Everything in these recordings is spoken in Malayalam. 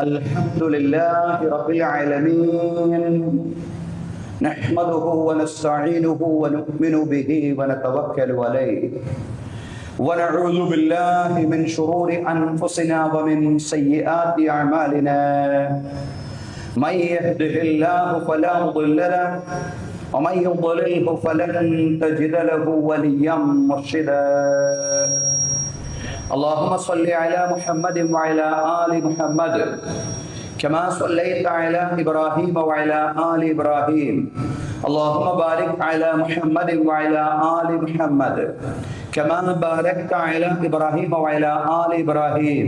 الحمد لله رب العالمين نحمده ونستعينه ونؤمن به ونتوكل عليه ونعوذ بالله من شرور أنفسنا ومن سيئات أعمالنا من يهده الله فلا مضل له ومن يضلله فلن تجد له وليا مرشدا اللهم صل على محمد وعلى آل محمد كما صليت على إبراهيم وعلى آل إبراهيم اللهم بارك على محمد وعلى آل محمد كما باركت على إبراهيم وعلى آل إبراهيم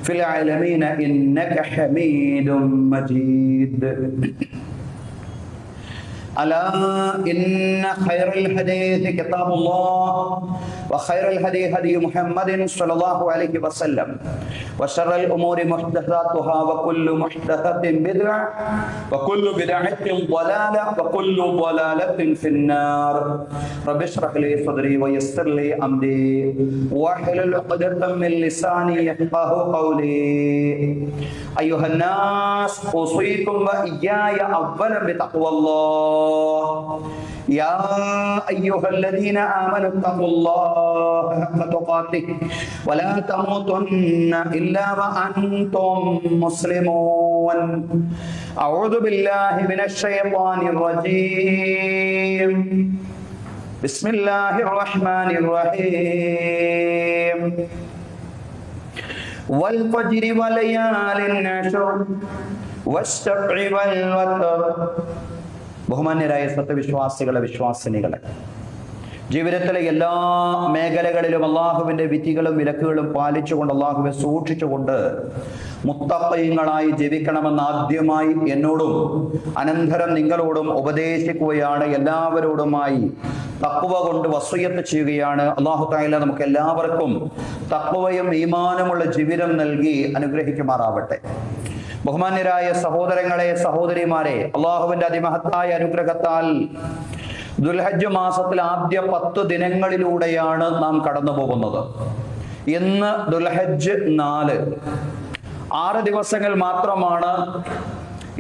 في العالمين إنك حميد مجيد. ألا إن خير الحديث كتاب الله وخير الهدي هدي محمد صلى الله عليه وسلم وشر الأمور محدثاتها وكل محدثة بدعة وكل بدعة ضلالة وكل ضلالة في النار. رب اشرح لي صدري ويسر لي أمري واحلل عقدة من لساني يفقهوا قولي. أيها الناس أوصيكم وإياي أولا بتقوى الله. يا أيها الذين آمنوا اتقوا الله حق تقاته ولا تموتن إلا وأنتم مسلمون. أعوذ بالله من الشيطان الرجيم. بسم الله الرحمن الرحيم. والفجر وليال عشر والشفع والوتر. ബഹുമാന്യരായ സത്യവിശ്വാസികളെ, വിശ്വാസിനികളെ, ജീവിതത്തിലെ എല്ലാ മേഖലകളിലും അള്ളാഹുവിന്റെ വിധികളും വിലക്കുകളും പാലിച്ചുകൊണ്ട്, അള്ളാഹുവെ സൂക്ഷിച്ചുകൊണ്ട് മുത്തഖീങ്ങളായി ജീവിക്കണമെന്ന് ആദ്യമായി എന്നോടും അനന്തരം നിങ്ങളോടും ഉപദേശിക്കുകയാണ്. എല്ലാവരോടുമായി തഖ്വ കൊണ്ട് വസിയ്യത്ത് ചെയ്യുകയാണ്. അല്ലാഹു തആല നമുക്ക് എല്ലാവർക്കും തഖ്വയും ഈമാനുമുള്ള ജീവിതം നൽകി അനുഗ്രഹിക്കുമാറാവട്ടെ. ബഹുമാന്യരായ സഹോദരങ്ങളെ, സഹോദരിമാരെ, അള്ളാഹുവിന്റെ അതിമഹത്തായ അനുഗ്രഹത്താൽ ദുൽഹജ്ജ് മാസത്തിൽ ആദ്യ 10 ദിനങ്ങളിലൂടെയാണ് നാം കടന്നു പോകുന്നത്. ഇന്ന് ദുൽഹജ്ജ് 4, 6 ദിവസങ്ങൾ മാത്രമാണ്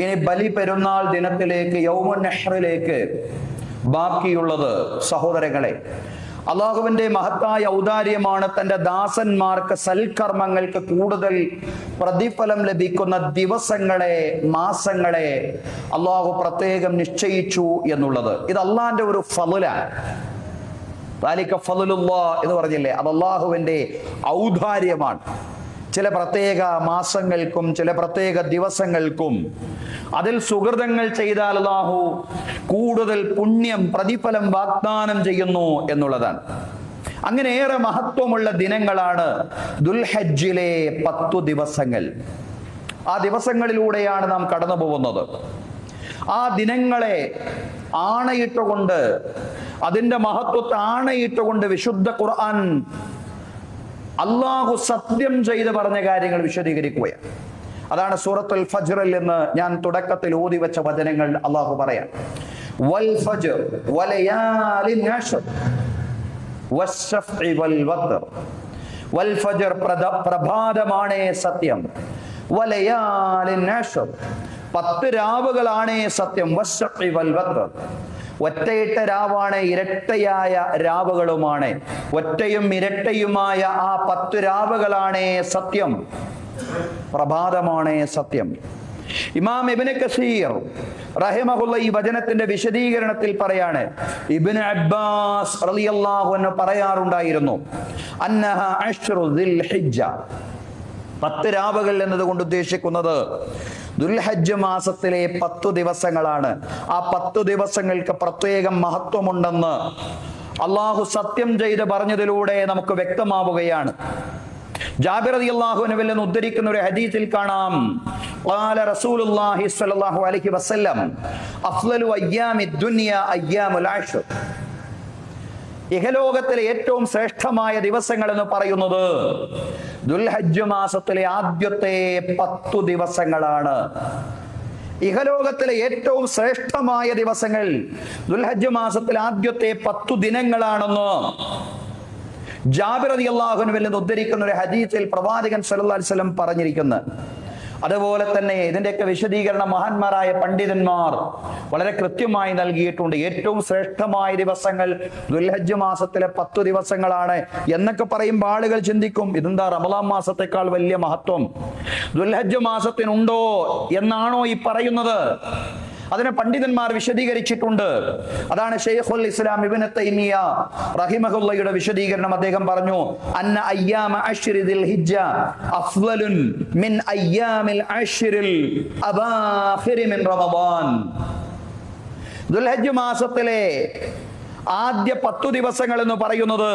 ഇനി ബലി പെരുന്നാൾ ദിനത്തിലേക്ക്, യൗമുൻ നഹ്റിലേക്ക് ബാക്കിയുള്ളത്. സഹോദരങ്ങളെ, അള്ളാഹുവിന്റെ മഹത്തായ ഔദാര്യമാണ് തന്റെ ദാസന്മാർക്ക് സൽക്കർമ്മങ്ങൾക്ക് കൂടുതൽ പ്രതിഫലം ലഭിക്കുന്ന ദിവസങ്ങളെ, മാസങ്ങളെ അള്ളാഹു പ്രത്യേകം നിശ്ചയിച്ചു എന്നുള്ളത്. ഇത് അള്ളാഹിന്റെ ഒരു ഫളുലാണ്. ദാലിക ഫളുലുല്ലാഹ് എന്ന് പറഞ്ഞില്ലേ, അത് അള്ളാഹുവിന്റെ ഔദാര്യമാണ്. ചില പ്രത്യേക മാസങ്ങൾക്കും ചില പ്രത്യേക ദിവസങ്ങൾക്കും അതിൽ സുഹൃതങ്ങൾ ചെയ്താൽ അല്ലാഹു കൂടുതൽ പുണ്യം, പ്രതിഫലം വാഗ്ദാനം ചെയ്യുന്നു എന്നുള്ളതാണ്. അങ്ങനെ ഏറെ മഹത്വമുള്ള ദിനങ്ങളാണ് ദുൽഹജ്ജിലെ 10 ദിവസങ്ങൾ. ആ ദിവസങ്ങളിലൂടെയാണ് നാം കടന്നു പോകുന്നത്. ആ ദിനങ്ങളെ ആണയിട്ടുകൊണ്ട്, അതിന്റെ മഹത്വത്തെ ആണയിട്ടുകൊണ്ട് വിശുദ്ധ ഖുർആൻ അള്ളാഹു സത്യം ചെയ്ത് പറഞ്ഞ കാര്യങ്ങൾ വിശദീകരിക്കുകയാണ്. അതാണ് സൂറത്തുൽ ഫജ്റിൽ നിന്ന് ഞാൻ തുടക്കത്തിൽ ഓതി വെച്ച വചനങ്ങൾ. അള്ളാഹു പറയാം, വൽ ഫജ്ർ വലയാലിൻ അശ്ർ വശ്ശഫ്ഇ വൽ വത്ർ. വൽ ഫജ്ർ പ്രഭാതമാണേ സത്യം, വലയാലിൻ അശ്ർ 10 രാവുകളാണേ സത്യം, വശ്ശഫ്ഇ വൽ വത്ർ ഒറ്റയിട്ട രാവാണ്, ഇരട്ടയായ രാവുകളുമാണ്. ഒറ്റയും ഇരട്ടയുമായ ആ 10 രാവുകളാണേ സത്യം, പ്രഭാതമാണേ സത്യം. ഇമാം ഇബ്നു കസീർ റഹിമഹുല്ലാഹ് ഈ വചനത്തിന്റെ വിശദീകരണത്തിൽ പറയാണ്, ഇബ്നു അബ്ബാസ് റളിയല്ലാഹു അൻഹു പറയാറുണ്ടായിരുന്നു, അന്നഹ അശ്റു ദിൽഹിജ്ജ, 10 രാവുകൾ എന്നതുകൊണ്ട് ഉദ്ദേശിക്കുന്നത് ദുൽഹജ്ജ് മാസത്തിലെ 10 ദിവസങ്ങളാണ്. ആ 10 ദിവസങ്ങൾക്ക് പ്രത്യേകം മഹത്വമുണ്ടെന്ന് അള്ളാഹു സത്യം ചെയ്ത് പറഞ്ഞതിലൂടെ നമുക്ക് വ്യക്തമാവുകയാണ്. ജാബിർ റളിയല്ലാഹു അൻഹുവിൽ നിന്ന് ഉദ്ധരിക്കുന്ന ഒരു ഹദീസിൽ കാണാം, ഖാല റസൂലുള്ളാഹി സ്വല്ലല്ലാഹു അലൈഹി വസല്ലം അഫ്ളലു അയ്യാമിദ് ദുനിയ അയ്യാമുൽ അശ്ർ. ഇഹലോകത്തിലെ ഏറ്റവും ശ്രേഷ്ഠമായ ദിവസങ്ങൾ എന്ന് പറയുന്നത് ദുൽഹജ്ജ് മാസത്തിലെ ആദ്യത്തെ 10 ദിവസങ്ങളാണ്. ഇഹലോകത്തിലെ ഏറ്റവും ശ്രേഷ്ഠമായ ദിവസങ്ങൾ ദുൽഹജ്ജ് മാസത്തിലെ ആദ്യത്തെ 10 ദിനങ്ങളാണെന്ന് ജാബിർ റളിയല്ലാഹു അൻഹുവിൽ നിന്ന് ഉദ്ധരിക്കുന്ന ഒരു ഹദീസിൽ പ്രവാചകൻ സല്ലല്ലാഹു അലൈഹി വസല്ലം പറഞ്ഞിരിക്കുന്നു. അതുപോലെ തന്നെ ഇതിന്റെയൊക്കെ വിശദീകരണം മഹാന്മാരായ പണ്ഡിതന്മാർ വളരെ കൃത്യമായി നൽകിയിട്ടുണ്ട്. ഏറ്റവും ശ്രേഷ്ഠമായ ദിവസങ്ങൾ ദുൽഹജ്ജ് മാസത്തിലെ 10 ദിവസങ്ങളാണ് എന്നൊക്കെ പറയുമ്പോൾ ആളുകൾ ചിന്തിക്കും, ഇതെന്താ റമളാൻ മാസത്തെക്കാൾ വലിയ മഹത്വം ദുൽഹജ്ജ് മാസത്തിനുണ്ടോ എന്നാണോ ഈ പറയുന്നത്? അതിനെ പണ്ഡിതന്മാർ വിശദീകരിച്ചിട്ടുണ്ട്. അതാണ് ശൈഖുൽ ഇസ്ലാം ഇബ്നു തൈമിയ റഹിമഹുള്ളയുടെ വിശദീകരണം. അദ്ദേഹം പറഞ്ഞു, അന്ന അയ്യാമ അശ്രി ദിൽഹിജ്ജ അഫ്ളലുൻ മിൻ അയ്യാമിൽ അശ്രിൽ അവാഖിരി മിൻ റമളാൻ. ദുൽഹജ്ജ് മാസത്തിലെ ആദ്യ 10 ദിവസങ്ങൾ എന്ന് പറയുന്നത്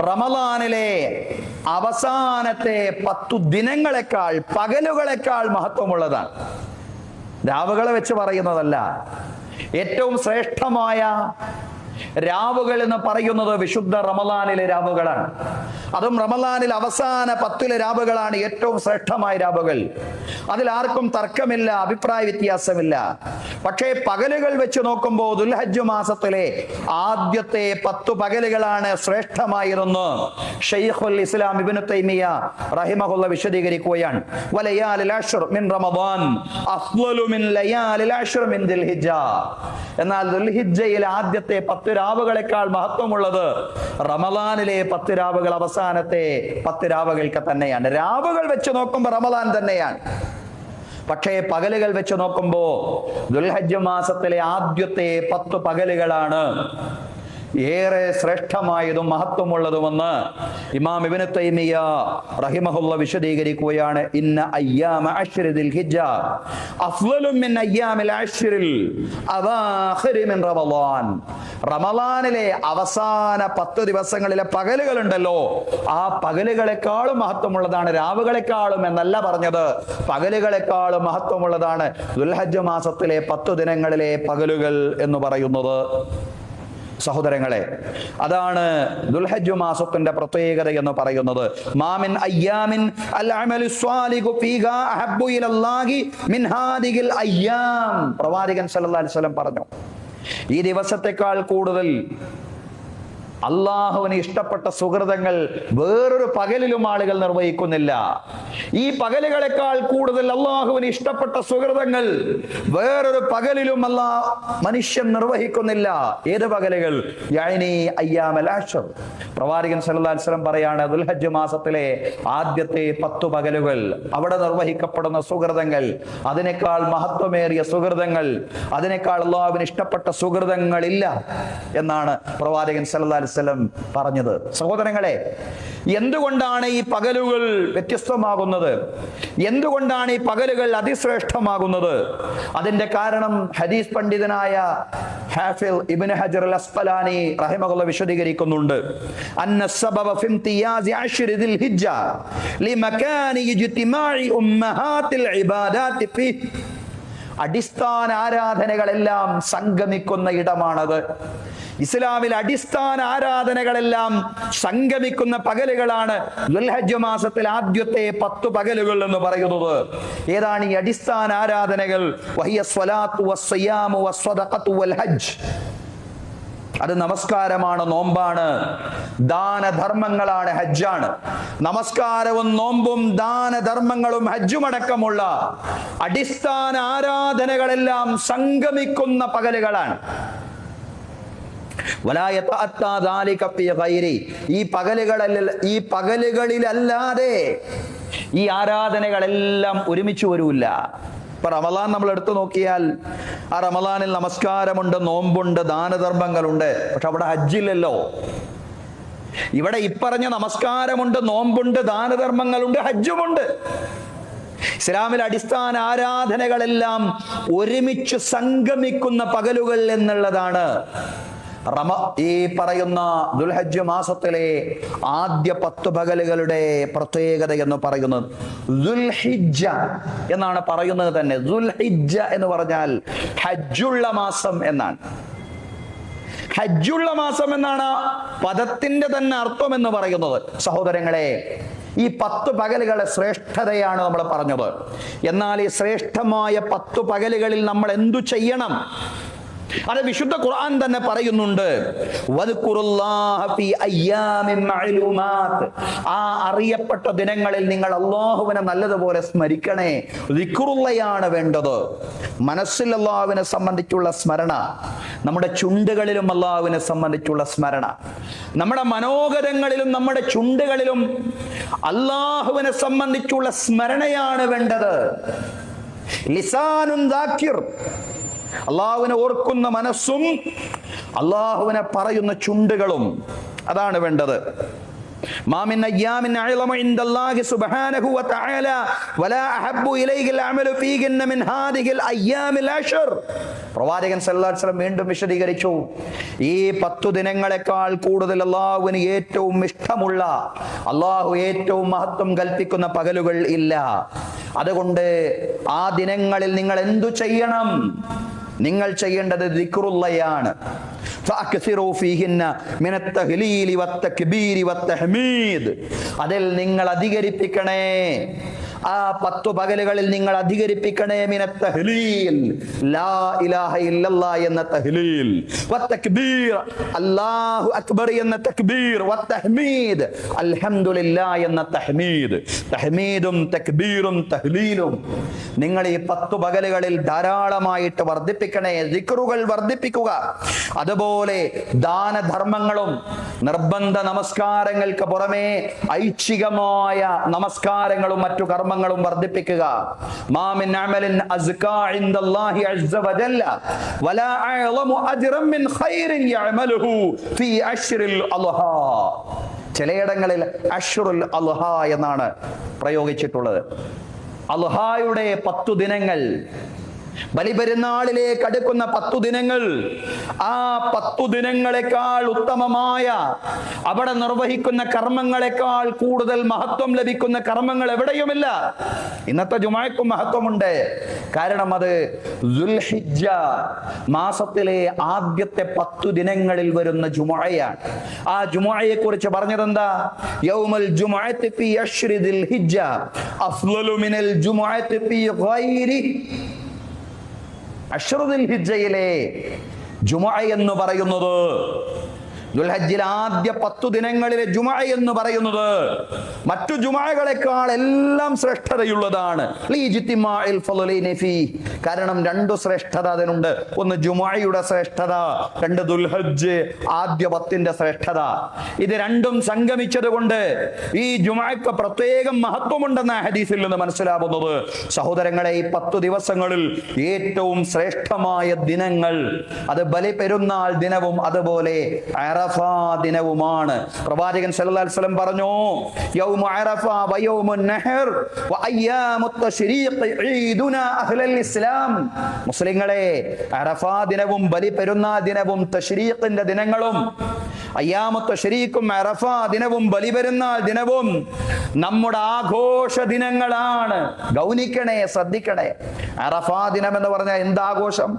റമളാനിലെ അവസാനത്തെ 10 ദിനങ്ങളെക്കാൾ, പകലുകളെക്കാൾ മഹത്വമുള്ളതാണ്. രാവുകളെ വെച്ച് പറയുന്നതല്ല. ഏറ്റവും ശ്രേഷ്ഠമായ രാവുകൾ എന്ന് പറയുന്നത് വിശുദ്ധ റമളാനിലെ രാവുകളാണ്. അതും റമളാനിൽ അവസാന 10 രാവുകളാണ് ഏറ്റവും ശ്രേഷ്ഠമായ രാവുകൾ. അതിൽ ആർക്കും തർക്കമില്ല, അഭിപ്രായ വ്യത്യാസമില്ല. പക്ഷേ പകലുകൾ വെച്ച് നോക്കുമ്പോൾ ദുൽഹജ്ജ് മാസത്തിലെ ആദ്യത്തെ 10 പകലുകളാണ് ശ്രേഷ്ഠമായതെന്ന് ശൈഖുൽ ഇസ്ലാം ഇബ്നു തൈമിയ റഹിമഹുള്ള വിശദീകരിക്കുകയാണ്. വലയാലിൽ അശ്ർ മിൻ റമളാൻ അഫ്ളലു മിൻ ലയാലിൽ അശ്ർ മിൻ ദുൽഹിജ്ജ. എന്നാൽ ദുൽഹിജ്ജയിലെ ആദ്യത്തെ 10 രാവുകളെക്കാൾ മഹത്വമുള്ളത് റമളാനിലെ 10 രാവുകൾ, അവസാനത്തെ 10 രാവുകൾക്ക് തന്നെയാണ്. രാവുകൾ വെച്ച് നോക്കുമ്പോൾ റമളാൻ തന്നെയാണ്. പക്ഷേ പകലുകൾ വെച്ച് നോക്കുമ്പോ ദുൽഹജ്ജ് മാസത്തിലെ ആദ്യത്തെ 10 പകലുകളാണ് ഏറെ ശ്രേഷ്ഠമായതും മഹത്വമുള്ളതുമെന്ന് ഇമാം ഇബ്നു തൈമിയ റഹിമഹുള്ള വിശദീകരിക്കുകയാണ്. ഇന്ന അയ്യാമ അശ്രി ദിൽഹിജ്ജ അഫ്ളലു മിൻ അയ്യാമിൽ അശ്രിൽ അവാഖിരി മിൻ റമളാൻ. റമളാനിലെ അവസാന 10 ദിവസങ്ങളിലെ പകലുകളുണ്ടല്ലോ, ആ പകലുകളെക്കാളും മഹത്വമുള്ളതാണ്, രാവുകളെക്കാളും എന്നല്ല പറഞ്ഞത്, പകലുകളെക്കാളും മഹത്വമുള്ളതാണ് ദുൽഹജ്ജ് മാസത്തിലെ 10 ദിനങ്ങളിലെ പകലുകൾ എന്ന് പറയുന്നത്. സഹോദരങ്ങളെ, അതാണ് ദുൽഹജ്ജ് മാസത്തിന്റെ പ്രത്യേകത എന്ന് പറയുന്നത്. മാമിൻ അയ്യാമിൻ അൽ അമലു സ്വാലിഹു ഫീഹാ അഹബ്ബു ഇലല്ലാഹി മിൻ ഹാദിഹിൽ അയ്യാം. പ്രവാചകൻ സല്ലല്ലാഹു അലൈഹി വസല്ലം പറഞ്ഞു, ഈ ദിവസത്തെക്കാൾ കൂടുതൽ അള്ളാഹുവിന് ഇഷ്ടപ്പെട്ട സുഹൃതങ്ങൾ വേറൊരു പകലിലും ആളുകൾ നിർവഹിക്കുന്നില്ല. ഈ പകലുകളെക്കാൾ കൂടുതൽ അള്ളാഹുവിന് ഇഷ്ടപ്പെട്ട സുഹൃതങ്ങൾ വേറൊരു പകലിലും മനുഷ്യൻ നിർവഹിക്കുന്നില്ല. ഏത് പകലുകൾ? യഅനി അയ്യാമൽ അശ്ർ. പ്രവാചകൻ സല്ലല്ലാഹു അലൈഹി വസല്ലം പറയാണ്, ദുൽഹജ്ജ് മാസത്തിലെ ആദ്യത്തെ 10 പകലുകൾ, അവിടെ നിർവഹിക്കപ്പെടുന്ന സുഹൃതങ്ങൾ, അതിനേക്കാൾ മഹത്വമേറിയ സുഹൃതങ്ങൾ, അതിനേക്കാൾ അള്ളാഹുവിന് ഇഷ്ടപ്പെട്ട സുഹൃതങ്ങളില്ല എന്നാണ് പ്രവാചകൻ സല്ലല്ലാഹു അലൈഹി വസല്ലം പറഞ്ഞത്. സഹോദരങ്ങളെ, എന്തുകൊണ്ടാണ് ഈ പകലുകൾ വ്യത്യസ്തമാകുന്നത്? എന്തുകൊണ്ടാണ് ഈ പകലുകൾ അതിശ്രേഷ്ഠമാകുന്നത്? അതിന്റെ കാരണം ഹദീസ് പണ്ഡിതനായ ഹാഫിദ് ഇബ്നു ഹജർ അൽ അസ്ഖലാനി റഹിമഹുല്ലാഹ് വിശദീകരിക്കുന്നുണ്ട്. അന്ന സബബ ഫി ഇംതിയാസ് അശ്രി ദിൽഹിജ്ജ ലിമകാനി ഇജ്തിമാഇ ഉമ്മഹാത്തിൽ ഇബാദാത്തി ഫി. അടിസ്ഥാന ആരാധനകളെല്ലാം സംഗമിക്കുന്ന ഇടമാണത്. ഇസ്ലാമിൽ അടിസ്ഥാന ആരാധനകളെല്ലാം സംഗമിക്കുന്ന പകലുകളാണ് ദുൽഹജ്ജ് മാസത്തിൽ ആദ്യത്തെ 10 പകലുകൾ എന്ന് പറയുന്നത്. ഏതാണ് ഈ അടിസ്ഥാന ആരാധനകൾ? വഹിയ സ്വലാത്തു വസ്സിയാമു വസ്സദഖത്തു വൽ ഹജ്ജ്. അത് നമസ്കാരമാണ്, നോമ്പാണ്, ദാനധർമ്മങ്ങളാണ്, ഹജ്ജാണ്. നമസ്കാരവും നോമ്പും ദാനധർമ്മങ്ങളും ഹജ്ജും അടക്കമുള്ള അടിസ്ഥാന ആരാധനകളെല്ലാം സംഗമിക്കുന്ന പകലുകളാണ്. ഈ പകലുകളിലല്ലാതെ ഈ ആരാധനകളെല്ലാം ഒരുമിച്ച് വരൂല്ല. ഇപ്പൊ റമളാൻ നമ്മൾ എടുത്തു നോക്കിയാൽ ആ റമളാനിൽ നമസ്കാരമുണ്ട്, നോമ്പുണ്ട്, ദാനധർമ്മങ്ങളുണ്ട്. പക്ഷെ അവിടെ ഹജ്ജില്ലല്ലോ. ഇവിടെ ഇപ്പറഞ്ഞ നമസ്കാരമുണ്ട്, നോമ്പുണ്ട്, ദാനധർമ്മങ്ങളുണ്ട്, ഹജ്ജുമുണ്ട്. ഇസ്ലാമിൽ അടിസ്ഥാന ആരാധനകളെല്ലാം ഒരുമിച്ച് സംഗമിക്കുന്ന പകലുകൾ എന്നുള്ളതാണ് ഈ പറയുന്ന ദുൽഹജ്ജ് മാസത്തിലെ ആദ്യ 10 പകലുകളുടെ പ്രത്യേകത എന്ന് പറയുന്നത്. ദുൽഹിജ്ജ എന്നാണ് പറയുന്നത് തന്നെ. ദുൽഹിജ്ജ എന്ന് പറഞ്ഞാൽ ഹജ്ജുള്ള മാസം എന്നാണ്. ഹജ്ജുള്ള മാസം എന്നാണ് പദത്തിന്റെ തന്നെ അർത്ഥം എന്ന് പറയുന്നത്. സഹോദരങ്ങളെ, ഈ 10 പകലുകളെ ശ്രേഷ്ഠതയാണ് നമ്മൾ പറഞ്ഞത്. എന്നാൽ ഈ ശ്രേഷ്ഠമായ 10 പകലുകളിൽ നമ്മൾ എന്തു ചെയ്യണം? അത് വിശുദ്ധ ഖുർആൻ തന്നെ പറയുന്നുണ്ട്. ആ അറിയപ്പെട്ട ദിനങ്ങളിൽ നിങ്ങൾ അല്ലാഹുവിനെ നല്ലതുപോലെ സ്മരിക്കണേ. ദിക്റുള്ളയാണ് വേണ്ടത്. മനസ്സിൽ അല്ലാഹുവിനെ സംബന്ധിച്ചുള്ള സ്മരണ, നമ്മുടെ ചുണ്ടുകളിലും അല്ലാഹുവിനെ സംബന്ധിച്ചുള്ള സ്മരണ, നമ്മുടെ മനോഗതങ്ങളിലും നമ്മുടെ ചുണ്ടുകളിലും അല്ലാഹുവിനെ സംബന്ധിച്ചുള്ള സ്മരണയാണ് വേണ്ടത്. ലിസാനുൻ ദാക്കിർ, അള്ളാഹുവിനെ ഓർക്കുന്ന മനസ്സും അള്ളാഹുവിനെ പറയുന്ന ചുണ്ടുകളും, അതാണ് വേണ്ടത്. മാ മിൻ അയ്യാമിൻ അഅ്ളമ ഇൻദല്ലാഹി സുബ്ഹാനഹു വ തആല വലാ അഹബ്ബു ഇലൈഹിൽ അമലു ഫീഹിന്ന മിൻ ഹാദിഹിൽ അയ്യാമിൽ അശ്ർ. പ്രവാചകൻ സല്ലല്ലാഹു അലൈഹി വസല്ലം വീണ്ടും വിശദീകരിച്ചു, ഈ 10 ദിനങ്ങളെക്കാൾ കൂടുതൽ അള്ളാഹുവിന് ഏറ്റവും ഇഷ്ടമുള്ള, അള്ളാഹു ഏറ്റവും മഹത്വം കൽപ്പിക്കുന്ന പകലുകൾ ഇല്ല. അതുകൊണ്ട് ആ ദിനങ്ങളിൽ നിങ്ങൾ എന്തു ചെയ്യണം? നിങ്ങൾ ചെയ്യേണ്ടത് ദിക്റുള്ളയാണ്. അതിൽ നിങ്ങൾ അധികരിപ്പിക്കണേ. ആ 10 പകലുകളിൽ നിങ്ങൾ അധികരിപ്പിക്കണേ. മിനത്ത് തഹ്ലീൽ, ലാ ഇലാഹ ഇല്ലല്ലാഹ് എന്ന തഹ്ലീൽ, വത്തക്ബീർ, അല്ലാഹു അക്ബർ എന്ന തക്ബീർ, വത്തഹ്മീദ്, അൽഹംദുലില്ലാഹ് എന്ന തഹ്മീദ്. തഹ്മീദും തക്ബീറും തഹ്ലീലും നിങ്ങൾ ഈ 10 പകലുകളിൽ ധാരാളമായിട്ട് വർദ്ധിപ്പിക്കണേ. ദിക്റുകൾ വർദ്ധിപ്പിക്കുക. അതുപോലെ ദാനധർമ്മങ്ങളും നിർബന്ധ നമസ്കാരങ്ങൾക്ക് പുറമെ ഐച്ഛികമായ നമസ്കാരങ്ങളും മറ്റു കർമ്മങ്ങളും വർദ്ധിപ്പിക്കുക. മാ മിൻ അമലിൻ അസ്കാ ഇൻദല്ലാഹി അസ്സ വജല്ല വലാ അഅ്ളമു അജ്റൻ മിൻ ഖൈറിൻ യഅമലുഹു ഫീ അശ്റിൽ അൽഹാ. ചിലയിടങ്ങളിൽ അശ്റുൽ അൽഹാ എന്നാണ് പ്രയോഗിച്ചിട്ടുള്ളത്. അൽഹായുടെ 10 ദിനങ്ങൾ, ബലിപെരുന്നാളിലേക്ക് അടുക്കുന്ന 10 ദിനങ്ങൾ, ആ 10 ദിനങ്ങളെക്കാൾ ഉത്തമമായ, അവിടെ നിർവഹിക്കുന്ന കർമ്മങ്ങളെക്കാൾ കൂടുതൽ മഹത്വം ലഭിക്കുന്ന കർമ്മങ്ങൾ എവിടെയുമില്ല. ഇന്നത്തെ ജുമുഅയ്ക്കും മഹത്വമുണ്ട്. കാരണം അത് ദുൽഹിജ്ജ മാസത്തിലെ ആദ്യത്തെ 10 ദിനങ്ങളിൽ വരുന്ന ജുമുഅയാണ്. ആ ജുമുഅയെ കുറിച്ച് പറഞ്ഞതെന്താ? യൗമുൽ ജുമുഅത്തി ഫീ അശ്രി ദുൽഹിജ്ജ അഫ്ളലു മിനൽ ജുമുഅത്തി ഫീ ഗൈരി. അശ്റുൽ ഹിജ്ജയിലെ ജുമുഅ എന്ന് പറയുന്നത്, ദുൽഹജ്ജിലെ ആദ്യ 10 ദിനങ്ങളിലെ ജുമുഅ എന്ന് പറയുന്നത് മറ്റു ജുമുഅകളെക്കാൾ എല്ലാം ശ്രേഷ്ഠതയുള്ളതാണ്. കാരണം 2 ശ്രേഷ്ഠത അതിനുണ്ട്. ഒന്ന് ജുമുഅയുടെ ശ്രേഷ്ഠത, 2 ദുൽഹജ്ജ് ആദ്യ 10ന്റെ ശ്രേഷ്ഠത. ഇത് രണ്ടും സംഗമിച്ചത് കൊണ്ട് ഈ ജുമുഅക്ക് പ്രത്യേകം മഹത്വമുണ്ടെന്ന ഹദീസിൽ നിന്ന് മനസ്സിലാവുന്നത്. സഹോദരങ്ങളെ, ഈ 10 ദിവസങ്ങളിൽ ഏറ്റവും ശ്രേഷ്ഠമായ ദിനങ്ങൾ അത് ബലിപെരുന്നാൾ ദിനവും അതുപോലെ അറഫാ ദിനവുമാണ്. പ്രവാചകൻ സല്ലല്ലാഹു അലൈഹി വസല്ലം പറഞ്ഞു, യൗമു അറഫ വ യൗമുൻ നഹർ വ അയ്യാമുത് തശ്രീഖ് ഈദുനാ അഹ്ലൽ ഇസ്ലാം. മുസ്ലിങ്ങളെ, അറഫാ ദിനവും ബലിപെരുന്നാൾ ദിനവും തശ്രീഖിന്റെ ദിനങ്ങളും, അയ്യാമുത് തശ്രീഖും അറഫാ ദിനവും ബലിപെരുന്നാൾ ദിനവും നമ്മുടെ ആഘോഷ ദിനങ്ങളാണ്. ഗൗനിക്കണേ, ശ്രദ്ധിക്കണേ. അറഫാ ദിനം എന്ന് പറഞ്ഞാൽ എന്താഘോഷം?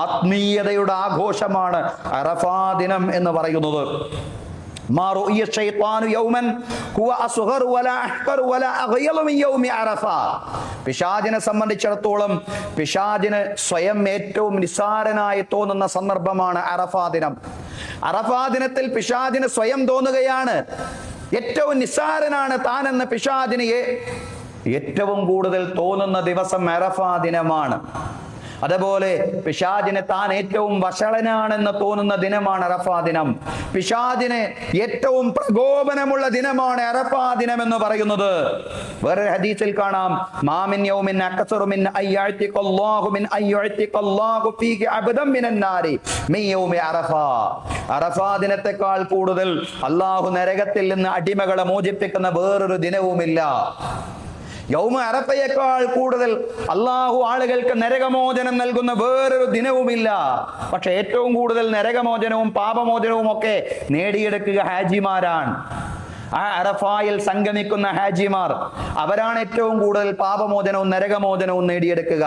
ആത്മീയതയുടെ ആഘോഷമാണ് അറഫാ ദിനം എന്ന് പറയുന്നത്. പിശാചിനെ സംബന്ധിച്ചിടത്തോളം പിശാചിന് സ്വയം ഏറ്റവും നിസ്സാരനായി തോന്നുന്ന സന്ദർഭമാണ് അറഫാ ദിനം. അറഫാ ദിനത്തിൽ പിശാചിന് സ്വയം തോന്നുകയാണ് ഏറ്റവും നിസ്സാരനാണ് താനെന്ന്. പിശാചിന് ഏറ്റവും കൂടുതൽ തോന്നുന്ന ദിവസം അറഫാ ദിനമാണ്. അതുപോലെ പിശാചിന് താൻ ഏറ്റവും വഷളനാണെന്ന് തോന്നുന്ന ദിനമാണ് അറഫാ ദിനം. പിശാചിന് ഏറ്റവും പ്രകോപനമുള്ള ദിനമാണ് അറഫാ ദിനം എന്ന് പറയുന്നത്. വേറൊരു ഹദീസിൽ കാണാം, മാമിൻ യൗമിൻ അക്സറു മിൻ അയ്യഅതിഖല്ലാഹു മിൻ അയ്യഅതിഖല്ലാഹു ഫീഹി അബ്ദൻ മിനൻ നാരി മിൻ യൗമി അറഫാ. അറഫാ ദിനത്തെക്കാൾ കൂടുതൽ അല്ലാഹു നരകത്തിൽ നിന്ന് അടിമകളെ മോചിപ്പിക്കുന്ന വേറൊരു ദിനവുമില്ല. യൗമ അറഫയേക്കാൾ കൂടുതൽ അള്ളാഹു ആളുകൾക്ക് നരകമോചനം നൽകുന്ന വേറൊരു ദിനവുമില്ല. പക്ഷെ ഏറ്റവും കൂടുതൽ നരകമോചനവും പാപമോചനവും ഒക്കെ നേടിയെടുക്കുക ഹാജിമാരാണ്. ആ അറഫായിൽ സംഗമിക്കുന്ന ഹാജിമാർ, അവരാണ് ഏറ്റവും കൂടുതൽ പാപമോചനവും നരകമോചനവും നേടിയെടുക്കുക.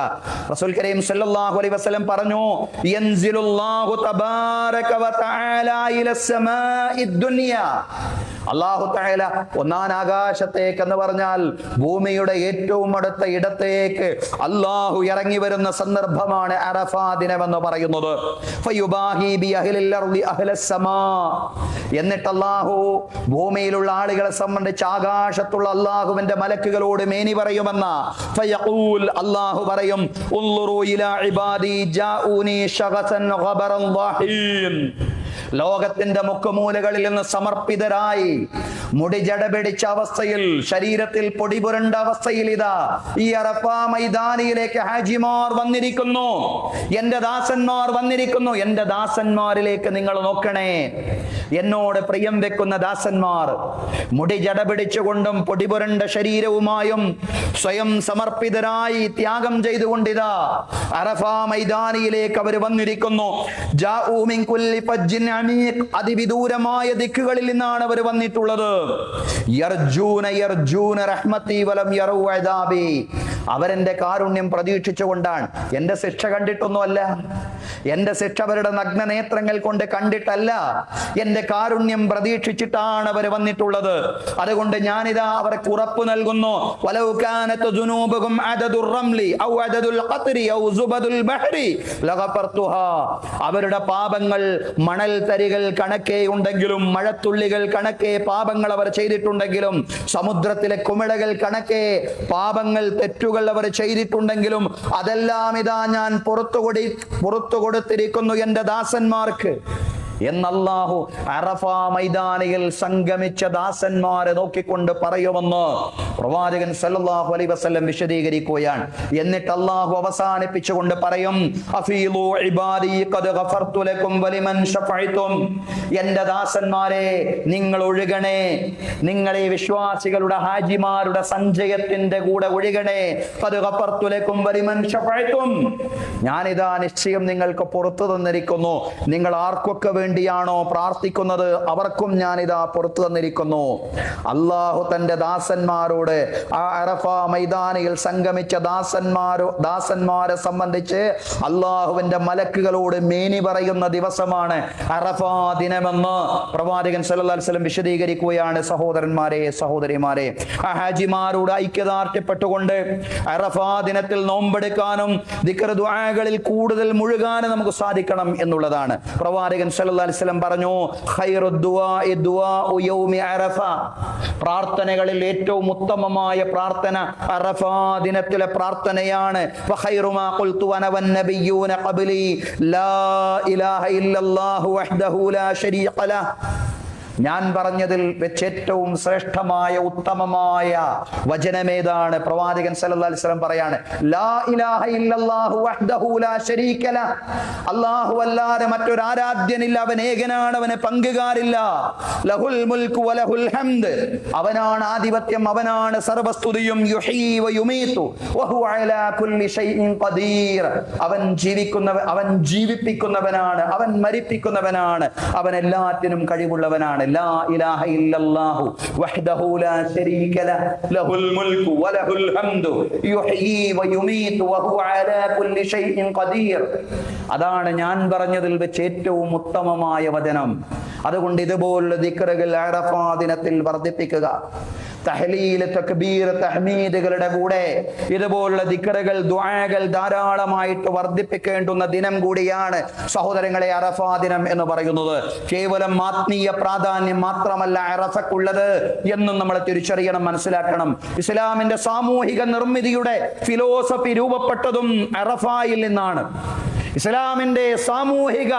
റസൂൽ കരീം സല്ലല്ലാഹു അലൈഹി വസല്ലം പറഞ്ഞു, യൻസിലുല്ലാഹു തബാരക വ തആല ഇല സമാഇദ് ദുനിയ അല്ലാഹു തആല ഒന്നാം ആകാശത്തേക്ക് എന്ന് പറഞ്ഞാൽ ഭൂമിയുടെ ഏറ്റവും അടുത്ത ഇടത്തേക്ക് അല്ലാഹു ഇറങ്ങി വരുന്ന സന്ദർഭമാണ് അറഫാ ദിനം എന്ന് പറയുന്നത്. ഫയുബാഹി ബി അഹ്ലിൽ അർളി അഹ്ലസ് സമാ. എന്നിട്ട് അല്ലാഹു ഭൂമിയിലുള്ള ആളുകളെ സംബന്ധിച്ച് ആകാശത്തുള്ള അല്ലാഹുവിന്റെ മലക്കുകളോട് മേനി പറയുമെന്ന ഫയഖൂൽ, അല്ലാഹു പറയും, ഉൻളുറു ഇലാ ഇബാദി ജാഊനി ശഗസൻ ഗബറൻ ളാഹീൻ. ലോകത്തിന്റെ മുക്കുമൂലകളിൽ നിന്ന് സമർപ്പിതരായി മുടി ജടപിടിച്ച അവസ്ഥയിൽ, ശരീരത്തിൽ പൊടി പുരണ്ട അവസ്ഥയിൽ ഇതാ ഈ അറഫാ മൈതാനിയിലേക്ക് ഹാജിമാർ വന്നിരിക്കുന്നു, എന്റെ ദാസന്മാർ വന്നിരിക്കുന്നു. എന്റെ ദാസന്മാരിലേക്ക് നിങ്ങൾ നോക്കണേ. എന്നോട് പ്രിയം വെക്കുന്ന ദാസന്മാർ മുടി ജടപിടിച്ചുകൊണ്ടും പൊടി പുരണ്ട ശരീരവുമായും സ്വയം സമർപ്പിതരായി ത്യാഗം ചെയ്തുകൊണ്ടിതാ അറഫാ മൈതാനിയിലേക്ക് അവർ വന്നിരിക്കുന്നു. ജാഊ മിൻ കുല്ലി ഫജ്ജിൻ അമീഖ്. അതിവിദൂരമായ ദിക്കുകളിൽ നിന്നാണ് അവർ വന്നിട്ടുള്ളത്. യർജൂന റഹ്മതി വലം യറൂ അദാബി. അവരെന്റെ കാരുണ്യം പ്രതീക്ഷിച്ചുകൊണ്ടാണ്. എന്റെ ശിക്ഷ കണ്ടിട്ടൊന്നുമല്ല, എന്റെ ശിക്ഷ അവരുടെ നഗ്ന നേത്രങ്ങൾ കൊണ്ട് കണ്ടിട്ടല്ല, എന്റെ കാരുണ്യം പ്രതീക്ഷിച്ചിട്ടാണ് അവർ വന്നിട്ടുള്ളത്. അതുകൊണ്ട് ഞാനിതാ അവർക്ക് ഉറപ്പ് നൽകുന്നു, വലൗ കാനത് ദുനൂബുഹും അദദുർ റംലി ഔ അദദുൽ ഖത്രി ഔ സുബദുൽ ബഹ്രി ലഗഫർതുഹാ. അവരുടെ പാപങ്ങൾ മണൽ തരികൾ കണക്കെ ഉണ്ടെങ്കിലും, മഴത്തുള്ളികൾ കണക്കെ പാപങ്ങൾ അവർ ചെയ്തിട്ടുണ്ടെങ്കിലും, സമുദ്രത്തിലെ കുമിളകൾ കണക്കെ പാപങ്ങൾ തെറ്റുകൾ അവർ ചെയ്തിട്ടുണ്ടെങ്കിലും അതെല്ലാം ഇതാ ഞാൻ പുറത്തു കൊടുത്തിരിക്കുന്നു എന്റെ ദാസന്മാർക്ക് എന്നല്ലാഹു അറഫാ മൈതാനിയിൽ സംഗമിച്ച ദാസന്മാരെ നോക്കിക്കൊണ്ട് പറയുമെന്ന് പ്രവാചകൻ സല്ലല്ലാഹു അലൈഹി വസല്ലം വിശദീകരിക്കുകയാണ്. എന്നിട്ട് അല്ലാഹു അവസാനിപ്പിച്ചുകൊണ്ട് പറയും, അഫീലു ഇബാദി ഖദ് ഗഫർതു ലക്കും വലിമൻ ശഫഅതും. എന്റെ ദാസന്മാരെ നിങ്ങൾ ഒഴുകണേ, നിങ്ങൾ ഈ വിശ്വാസികളുടെ ഹാജിമാരുടെ സഞ്ചയത്തിന്റെ കൂടെ ഒഴുകണേ. ഖദ് ഗഫർതു ലക്കും വലിമൻ ശഫഅതും. ഞാനിതാ നിശ്ചയം നിങ്ങൾക്ക് പുറത്തു തന്നിരിക്കുന്നു. നിങ്ങൾ ആർക്കൊക്കെ വേണ്ടിയാണോ പ്രാർത്ഥിക്കുന്നത് അവർക്കും ഞാനിതാ പുറത്തു തന്നിരിക്കുന്നു. അല്ലാഹു തന്റെ ദാസന്മാരോട്, ആ അറഫാ മൈതാനിയിൽ സംഗമിച്ച ദാസന്മാരെ സംബന്ധിച്ച് അല്ലാഹുവിന്റെ മലക്കുകളോട് മേനി പറയുന്ന ദിവസമാണ് അറഫാ ദിനമെന്ന് പ്രവാചകൻ സല്ലല്ലാഹു അലൈഹി വസല്ലം വിശദീകരിക്കുകയാണ്. സഹോദരന്മാരെ, സഹോദരിമാരെ, ആ ഹാജിമാരോട് ഐക്യദാർഢ്യപ്പെട്ടുകൊണ്ട് അറഫാ ദിനത്തിൽ നോമ്പെടുക്കാനും ദിക്ർ ദുആകളിൽ കൂടുതൽ മുഴുകാനും നമുക്ക് സാധിക്കണം എന്നുള്ളതാണ്. പ്രവാചകൻ സല്ലല്ലാഹു അലൈഹി വസല്ലം പറഞ്ഞു, ഖൈറുദ് ദുആഇ ദുആഉ യൗമി അറഫ. പ്രാർത്ഥനകളിൽ ഏറ്റവും ഉത്തമമായ പ്രാർത്ഥന അറഫാ ദിനത്തിലെ പ്രാർത്ഥനയാണ്. വഖൈറു മാ ഖുൽതു അന വന്നബിയ്യൂന ഖബ്ലി ലാ ഇലാഹ ഇല്ലല്ലാഹു വഹ്ദഹു ലാ ശരീക ലഹ്. ഞാൻ പറഞ്ഞതിൽ വെച്ച് ഏറ്റവും ശ്രേഷ്ഠമായ ഉത്തമമായ വചനമേതാണ്? പ്രവാചകൻ സല്ലല്ലാഹു അലൈഹി വസല്ലം പറയാണ്, ലാ ഇലാഹ ഇല്ലല്ലാഹു വഹ്ദഹു ലാ ശരീക ലഹ്. അല്ലാഹു അല്ലാതെ മറ്റൊരു ആരാധ്യനില്ല, അവൻ ഏകനാണ്, അവന് പങ്കുകാരില്ല. ലഹുൽ മുൽക്കു വലഹുൽ ഹംദ്. അവനാണ് ആധിപത്യം, അവനാണ് സർവസ്തുതിയും. യുഹീ വയുമീതു വഹുവ അലാ കുല്ലി ഷൈഇൻ ഖദീർ. അവൻ ജീവിപ്പിക്കുന്നവനാണ്, അവൻ മരിപ്പിക്കുന്നവനാണ്, അവൻ എല്ലാത്തിനും കഴിവുള്ളവനാണ്. ലാ ഇലാഹ ഇല്ലല്ലാഹു വഹ്ദഹു ലാ ശരീക ലഹ് ലഹുൽ മുൽക്കു വലഹുൽ ഹംദു യുഹ്യീ വയുമീതു വഹുവ അലാ കുല്ലി ഷൈഇൻ ഖദീർ. അതാണ് ഞാൻ പറഞ്ഞതിൽ വെച്ച് ഏറ്റവും ഉത്തമമായ വചനം. അതുകൊണ്ട് ഇതുപോലുള്ള ദിക്റുകൾ അറഫാ ദിനത്തിൽ വർദ്ധിപ്പിക്കുക. തഹ്ലീൽ, തക്ബീർ, തഹ്മീദുകളുടെ കൂടെ ഇതുപോലുള്ള ദിക്റുകൾ, ദുആകൾ ധാരാളമായിട്ട് വർദ്ധിപ്പിക്കേണ്ടുന്ന ദിനം കൂടിയാണ് സഹോദരങ്ങളെ അറഫാ ദിനം എന്ന് പറയുന്നത്. കേവലം ആത്മീയ പ്രാധാന്യം മാത്രമല്ല അറഫക്കുള്ളത് എന്നും നമ്മൾ തിരിച്ചറിയണം, മനസ്സിലാക്കണം. ഇസ്ലാമിന്റെ സാമൂഹിക നിർമ്മിതിയുടെ ഫിലോസഫി രൂപപ്പെട്ടതും അറഫായിൽ നിന്നാണ്. ഇസ്ലാമിന്റെ സാമൂഹിക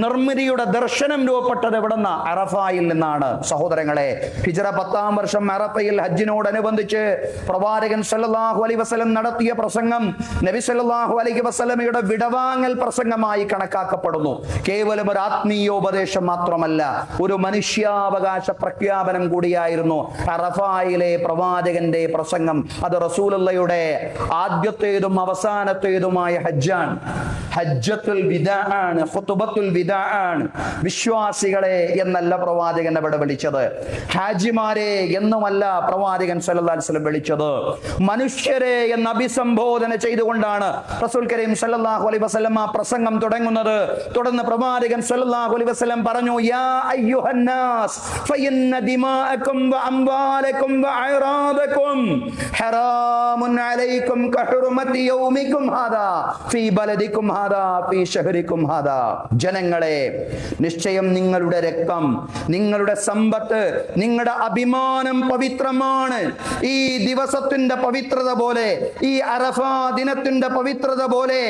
നിർമ്മിതിയുടെ ദർശനം രൂപപ്പെട്ടത് എവിടെന്ന? അറഫായിൽ നിന്നാണ്. സഹോദരങ്ങളെ, ഹിജ്റ 10-ാം വർഷം അറഫയിൽ ഹജ്ജിനോടനുബന്ധിച്ച് പ്രവാചകൻ സല്ലല്ലാഹു അലൈഹി വസല്ലം നടത്തിയ പ്രസംഗം നബി സല്ലല്ലാഹു അലൈഹി വസല്ലമയുടെ വിടവാങ്ങൽ പ്രസംഗമായി കണക്കാക്കപ്പെടുന്നു. കേവലം ഒരു ആത്മീയോപദേശം മാത്രമല്ല, ഒരു മനുഷ്യാവകാശ പ്രഖ്യാപനം കൂടിയായിരുന്നു അറഫായിലെ പ്രവാചകന്റെ പ്രസംഗം. അത് റസൂലുള്ളാഹിയുടെ ആദ്യത്തേതും അവസാനത്തേതുമായ ഹജ്ജാണ്. ഹജ്ജത്തുൽ വിദാ ആണ്, ഖുതുബത്തുൽ വിദാ ആണ്. വിശ്വാസികളെ എന്നല്ല പ്രവാചകൻ അവിടെ വിളിച്ചത്, ഹാജിമാരെ എന്നുമല്ല പ്രവാചകൻ സല്ലല്ലാഹു അലൈഹി വസല്ലം വിളിച്ചത്, മനുഷ്യരെ എന്ന് അഭിസംബോധന ചെയ്തുകൊണ്ടാണ് റസൂൽ കരീം സല്ലല്ലാഹു അലൈഹി വസല്ലം ആ പ്രസംഗം തുടങ്ങുന്നത്. തുടർന്ന് പ്രവാചകൻ സല്ലല്ലാഹു അലൈഹി വസല്ലം പറഞ്ഞു, യാ അയ്യുഹന്നാസ് ഫഇന്ന ദിമാഅകും വഅംവാലകും വഅറാദകും ഹറാമുൻ അലൈക്കും കഹുർമതി യൗമികും ഹാദാ ഫീ ബലദികും ഹാദാ ഫീ ശഹരികും ഹാദാ. ജനങ്ങളെ, നിശ്ചയം നിങ്ങളുടെ രക്തം, നിങ്ങളുടെ സമ്പത്ത്, നിങ്ങളുടെ അഭിമാനം പവിത്രമാണ്. ഈ ദിവസത്തിന്റെ പവിത്രത പോലെ, ഈ അറഫാ ദിനത്തിന്റെ പവിത്രത പോലെ,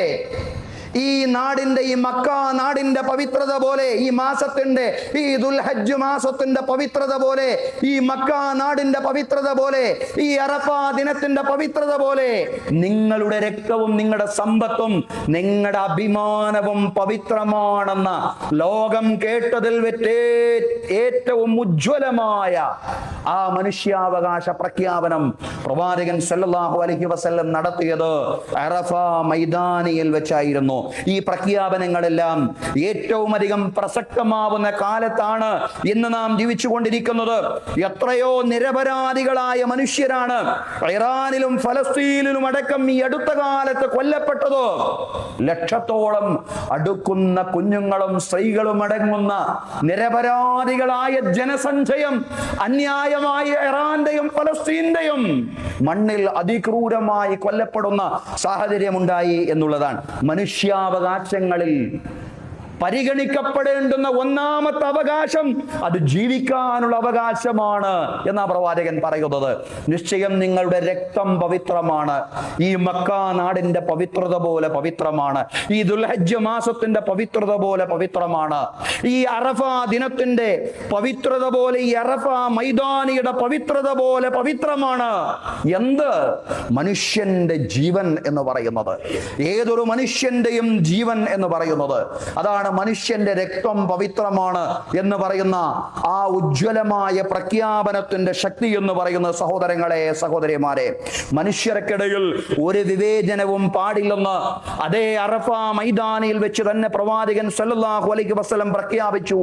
ഈ നാടിന്റെ, ഈ മക്ക നാടിന്റെ പവിത്രത പോലെ, ഈ മാസത്തിന്റെ, ഈ ദുൽഹജ്ജ് മാസത്തിന്റെ പവിത്രത പോലെ, ഈ മക്ക നാടിന്റെ പവിത്രത പോലെ, ഈ അറഫാ ദിനത്തിന്റെ പവിത്രത പോലെ നിങ്ങളുടെ രക്തവും നിങ്ങളുടെ സമ്പത്തും നിങ്ങളുടെ അഭിമാനവും പവിത്രമാണെന്ന ലോകം കേട്ടതിൽ വെച്ച് ഏറ്റവും ഉജ്ജ്വലമായ ആ മനുഷ്യാവകാശ പ്രഖ്യാപനം പ്രവാചകൻ സല്ലല്ലാഹു അലൈഹി വസല്ലം നടത്തിയത് അറഫാ മൈതാനിയിൽ വെച്ചായിരുന്നു. ഈ പ്രഖ്യാപനങ്ങളെല്ലാം ഏറ്റവും അധികം പ്രസക്തമാവുന്ന കാലത്താണ് ഇന്ന് നാം ജീവിച്ചുകൊണ്ടിരിക്കുന്നത്. എത്രയോ നിരപരാധികളായ മനുഷ്യരാണ് ഇറാനിലും ഫലസ്തീനിലും അടക്കം ഈ അടുത്ത കാലത്ത് കൊല്ലപ്പെട്ടത്. ലക്ഷത്തോളം അടുക്കുന്ന കുഞ്ഞുങ്ങളും സ്ത്രീകളും അടങ്ങുന്ന നിരപരാധികളായ ജനസഞ്ചയം അന്യായമായ ഇറാന്റെയും ഫലസ്തീന്റെയും മണ്ണിൽ അതിക്രൂരമായി കൊല്ലപ്പെടുന്ന സാഹചര്യമുണ്ടായി എന്നുള്ളതാണ്. മനുഷ്യാവകാശങ്ങളിൽ പരിഗണിക്കപ്പെടേണ്ടുന്ന ഒന്നാമത്തെ അവകാശം അത് ജീവിക്കാനുള്ള അവകാശമാണ് എന്നാ പ്രവാചകൻ പറയുന്നത്. നിശ്ചയം നിങ്ങളുടെ രക്തം പവിത്രമാണ്, ഈ മക്ക നാടിന്റെ പവിത്രത പോലെ പവിത്രമാണ്, ഈ ദുൽഹജ്ജ് മാസത്തിന്റെ പവിത്രത പോലെ പവിത്രമാണ്, ഈ അറഫാ ദിനത്തിന്റെ പവിത്രത പോലെ, ഈ അറഫാ മൈതാനിയുടെ പവിത്രത പോലെ പവിത്രമാണ്. എന്ത്? മനുഷ്യന്റെ ജീവൻ എന്ന് പറയുന്നത്, ഏതൊരു മനുഷ്യന്റെയും ജീവൻ എന്ന് പറയുന്നത് അതാണ്. മനുഷ്യന്റെ രക്തം പവിത്രമാണ് എന്ന് പറയുന്ന ആ ഉജ്ജ്വലമായ പ്രഖ്യാപനത്തിന്റെ ശക്തി എന്ന് പറയുന്ന സഹോദരങ്ങളെ, സഹോദരിമാരെ, മനുഷ്യർക്കിടയിൽ ഒരു വിവേചനവും പാടില്ലെന്ന് അതേ അറഫാ മൈതാനിയിൽ വെച്ച് തന്നെ പ്രവാചകൻ സല്ലല്ലാഹു അലൈഹി വസല്ലം പ്രഖ്യാപിച്ചു.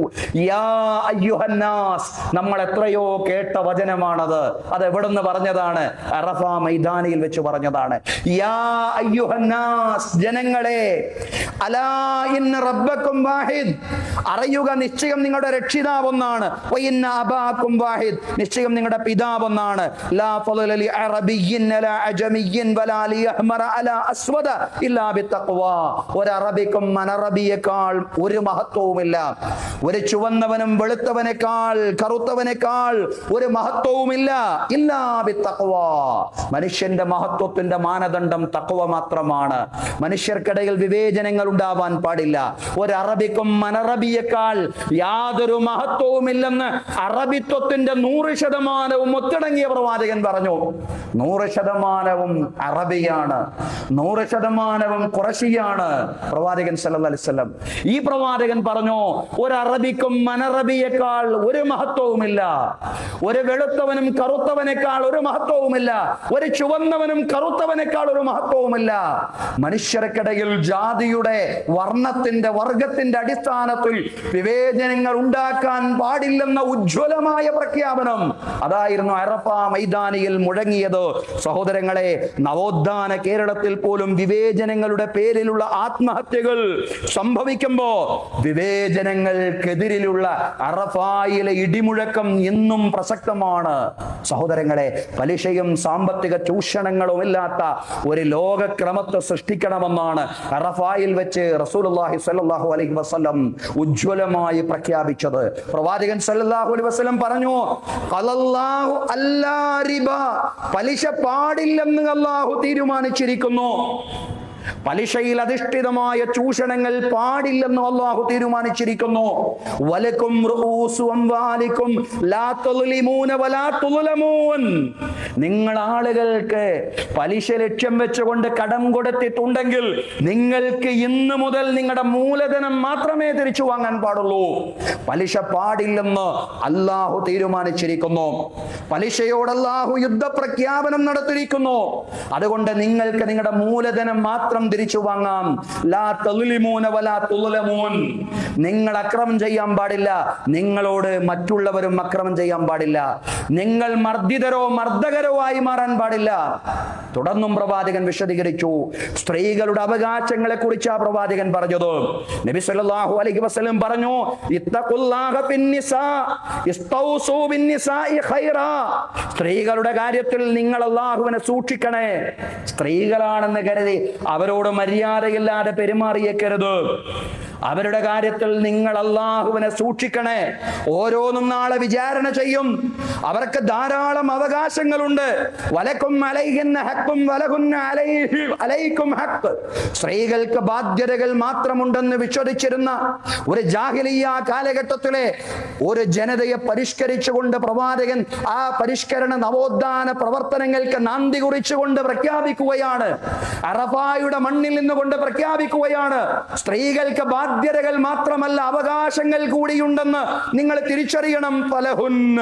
യാ അയ്യുഹന്നാസ്, നമ്മൾ എത്രയോ കേട്ട വചനമാണത്. അത് എവിടുന്ന് പറഞ്ഞതാണ്? അറഫാ മൈതാനിയിൽ വെച്ച് പറഞ്ഞതാണ്. യാ അയ്യുഹന്നാസ്, ജനങ്ങളെ, അലാ ഇന്ന റബ്ബക്കും വാഹിദ്, അറിയുക, നിശ്ചയം നിങ്ങളുടെ രക്ഷിതാവ് ഒന്നാണ്. വഇന്ന അബാകും വാഹിദ്, നിശ്ചയം നിങ്ങളുടെ പിതാവ് ഒന്നാണ്. ലാ ഫളല ലി അറബിയ്യിൻ വലാ അജമിയ്യിൻ വലാ ലിയഹ്മറ അലാ അസ്വദ ഇല്ലാ ബിത്തഖ്വാ. ഒരു അറബിക്കും അനറബിയേക്കാൾ ഒരു മഹത്വവുമില്ല, ഒരു ചുവന്നവനും വെളുത്തവനേക്കാൾ കറുത്തവനേക്കാൾ ഒരു മഹത്വവുമില്ല. ഇല്ലാ ബിത്തഖ്വാ. മനുഷ്യന്റെ മഹത്വത്തിന്റെ മാനദണ്ഡം തഖ്വ മാത്രമാണ്. മനുഷ്യർക്കിടയിൽ വിവേചനങ്ങൾ ഉണ്ടാവാൻ പാടില്ല. ഒരു അറബിക്കും അനറബിയേക്കാൾ യാതൊരു മഹത്വവുമില്ലെന്ന് അറബിത്വത്തിന്റെ 100% ഒത്തിണങ്ങിയ പ്രവാചകൻ പറഞ്ഞു. 100% അറബിയാണ്, 100% ഖുറശിയാണ് പ്രവാചകൻ സല്ലല്ലാഹു അലൈഹി വസല്ലം. ഈ പ്രവാചകൻ പറഞ്ഞു, ഒരു അറബിക്കും അനറബിയേക്കാൾ ഒരു മഹത്വവുമില്ല, ഒരു വെളുത്തവനും കറുത്തവനേക്കാൾ ഒരു മഹത്വവുമില്ല, ഒരു ചുവന്നവനും കറുത്തവനേക്കാൾ ഒരു മഹത്വവുമില്ല. മനുഷ്യർക്കിടയിൽ ജാതിയുടെ, വർണ്ണത്തിന്റെ, വർഗത്തിന്റെ അടിസ്ഥാനത്തിൽ വിവേചനങ്ങൾ ഉണ്ടാക്കാൻ പാടില്ലെന്ന ഉജ്ജ്വലമായ പ്രഖ്യാപനം അതായിരുന്നു അറഫാ മൈതാനിയിൽ മുഴങ്ങിയത്. സഹോദരങ്ങളെ, നവോത്ഥാന കേരളത്തിൽ പോലും വിവേചനങ്ങളുടെ പേരിലുള്ള ആത്മഹത്യകൾ സംഭവിക്കുമ്പോ വിവേചനങ്ങൾക്കെതിരിലുള്ള അറഫായിലെ ഇടിമുഴക്കം ഇന്നും പ്രസക്തമാണ്. സഹോദരങ്ങളെ, പലിശയും സാമ്പത്തിക ചൂഷണങ്ങളും ഇല്ലാത്ത ഒരു ലോകക്രമത്തെ സൃഷ്ടിക്കണമെന്നാണ് അറഫായിൽ വെച്ച് റസൂലുള്ളാഹി സ്വല്ലല്ലാഹു അലൈഹി വസല്ലം ഉജ്ജ്വലമായി പ്രഖ്യാപിച്ചത്. പ്രവാചകൻ സല്ലല്ലാഹു അലൈഹി വസല്ലം പറഞ്ഞു, ഖലല്ലാഹു അല്ലാ റിബ, പലിശ പാടില്ലെന്ന് അല്ലാഹു തീരുമാനിച്ചിരിക്കുന്നു. പലിശയിൽ അധിഷ്ഠിതമായ ചൂഷണങ്ങൾ പാടില്ലെന്ന് അല്ലാഹു തീരുമാനിച്ചിരിക്കുന്നു. വലക്കും റൂസു അംവാലിക്കും ലാ തുളിമൂന വലാ തുളമൂൻ. നിങ്ങൾ ആളുകൾക്ക് പലിശ ലക്ഷ്യം വെച്ചുകൊണ്ട് കടം കൊടുത്തിട്ടുണ്ടെങ്കിൽ നിങ്ങൾക്ക് ഇന്ന് മുതൽ നിങ്ങളുടെ മൂലധനം മാത്രമേ തിരിച്ചു വാങ്ങാൻ പാടുള്ളൂ. പലിശ പാടില്ലെന്ന് അല്ലാഹു തീരുമാനിച്ചിരിക്കുന്നു. പലിശയോട് അല്ലാഹു യുദ്ധപ്രഖ്യാപനം നടത്തിയിരിക്കുന്നു. അതുകൊണ്ട് നിങ്ങൾക്ക് നിങ്ങളുടെ മൂലധനം മാത്രം മാത്രം തിരിച്ചു വാങ്ങാം. ലാ തളിമൂന വലാ തുളമൂൻ. നിങ്ങൾ അക്രമം ചെയ്യാൻ പാടില്ല, നിങ്ങളോട് മറ്റുള്ളവരും അക്രമം ചെയ്യാൻ പാടില്ല. നിങ്ങൾ മർദ്ദിതരോ മർദ്ദകരോ ആയി മാറാൻ പാടില്ല. തുടർന്നും പ്രവാചകൻ വിശദീകരിച്ചു. സ്ത്രീകളുടെ അവകാശങ്ങളെ കുറിച്ചാണ് പ്രവാചകൻ പറഞ്ഞത്. നബി സല്ലല്ലാഹു അലൈഹി വസല്ലം പറഞ്ഞു, ഇത്തഖുല്ലാഹ ഫിന്നിസാ ഇസ്തൗസൂ ബിന്നിസാഇ ഖൈറാ. സ്ത്രീകളുടെ കാര്യത്തിൽ നിങ്ങൾ അല്ലാഹുവിനെ സൂക്ഷിക്കണേ. സ്ത്രീകളാണെന്ന് കരുതി അവരോട് മര്യാദയില്ലാതെ പെരുമാറിയേക്കരുത്. അവരുടെ കാര്യത്തിൽ നിങ്ങൾ അല്ലാഹുവിനെ സൂക്ഷിക്കണേ. ഓരോന്നും നാളെ വിചാരണ ചെയ്യും. അവർക്ക് ധാരാളം അവകാശങ്ങളുണ്ട്. വലക്കും അലൈഹിന്ന ഹഖ്ഖും വലഹുന്ന അലൈക്കും ഹഖ്. സ്ത്രീകൾക്ക് ബാധ്യതകൾ മാത്രമുണ്ടെന്ന് വിശ്വസിച്ചിരുന്ന ഒരു ജാഹിലിയ്യ കാലഘട്ടത്തിലെ ഒരു ജനതയെ പരിഷ്കരിച്ചുകൊണ്ട് പ്രവാചകൻ ആ പരിഷ്കരണ നവോത്ഥാന പ്രവർത്തനങ്ങൾക്ക് നാന്ദി കുറിച്ചുകൊണ്ട് പ്രഖ്യാപിക്കുകയാണ്. അറഫായുടെ മണ്ണിൽ നിന്നുകൊണ്ട് പ്രഖ്യാപിക്കുകയാണ്, സ്ത്രീകൾക്ക് ബാധ്യതകൾ മാത്രമല്ല അവകാശങ്ങൾ കൂടിയുണ്ടെന്ന് നിങ്ങൾ തിരിച്ചറിയണം. ഫലഹുന്ന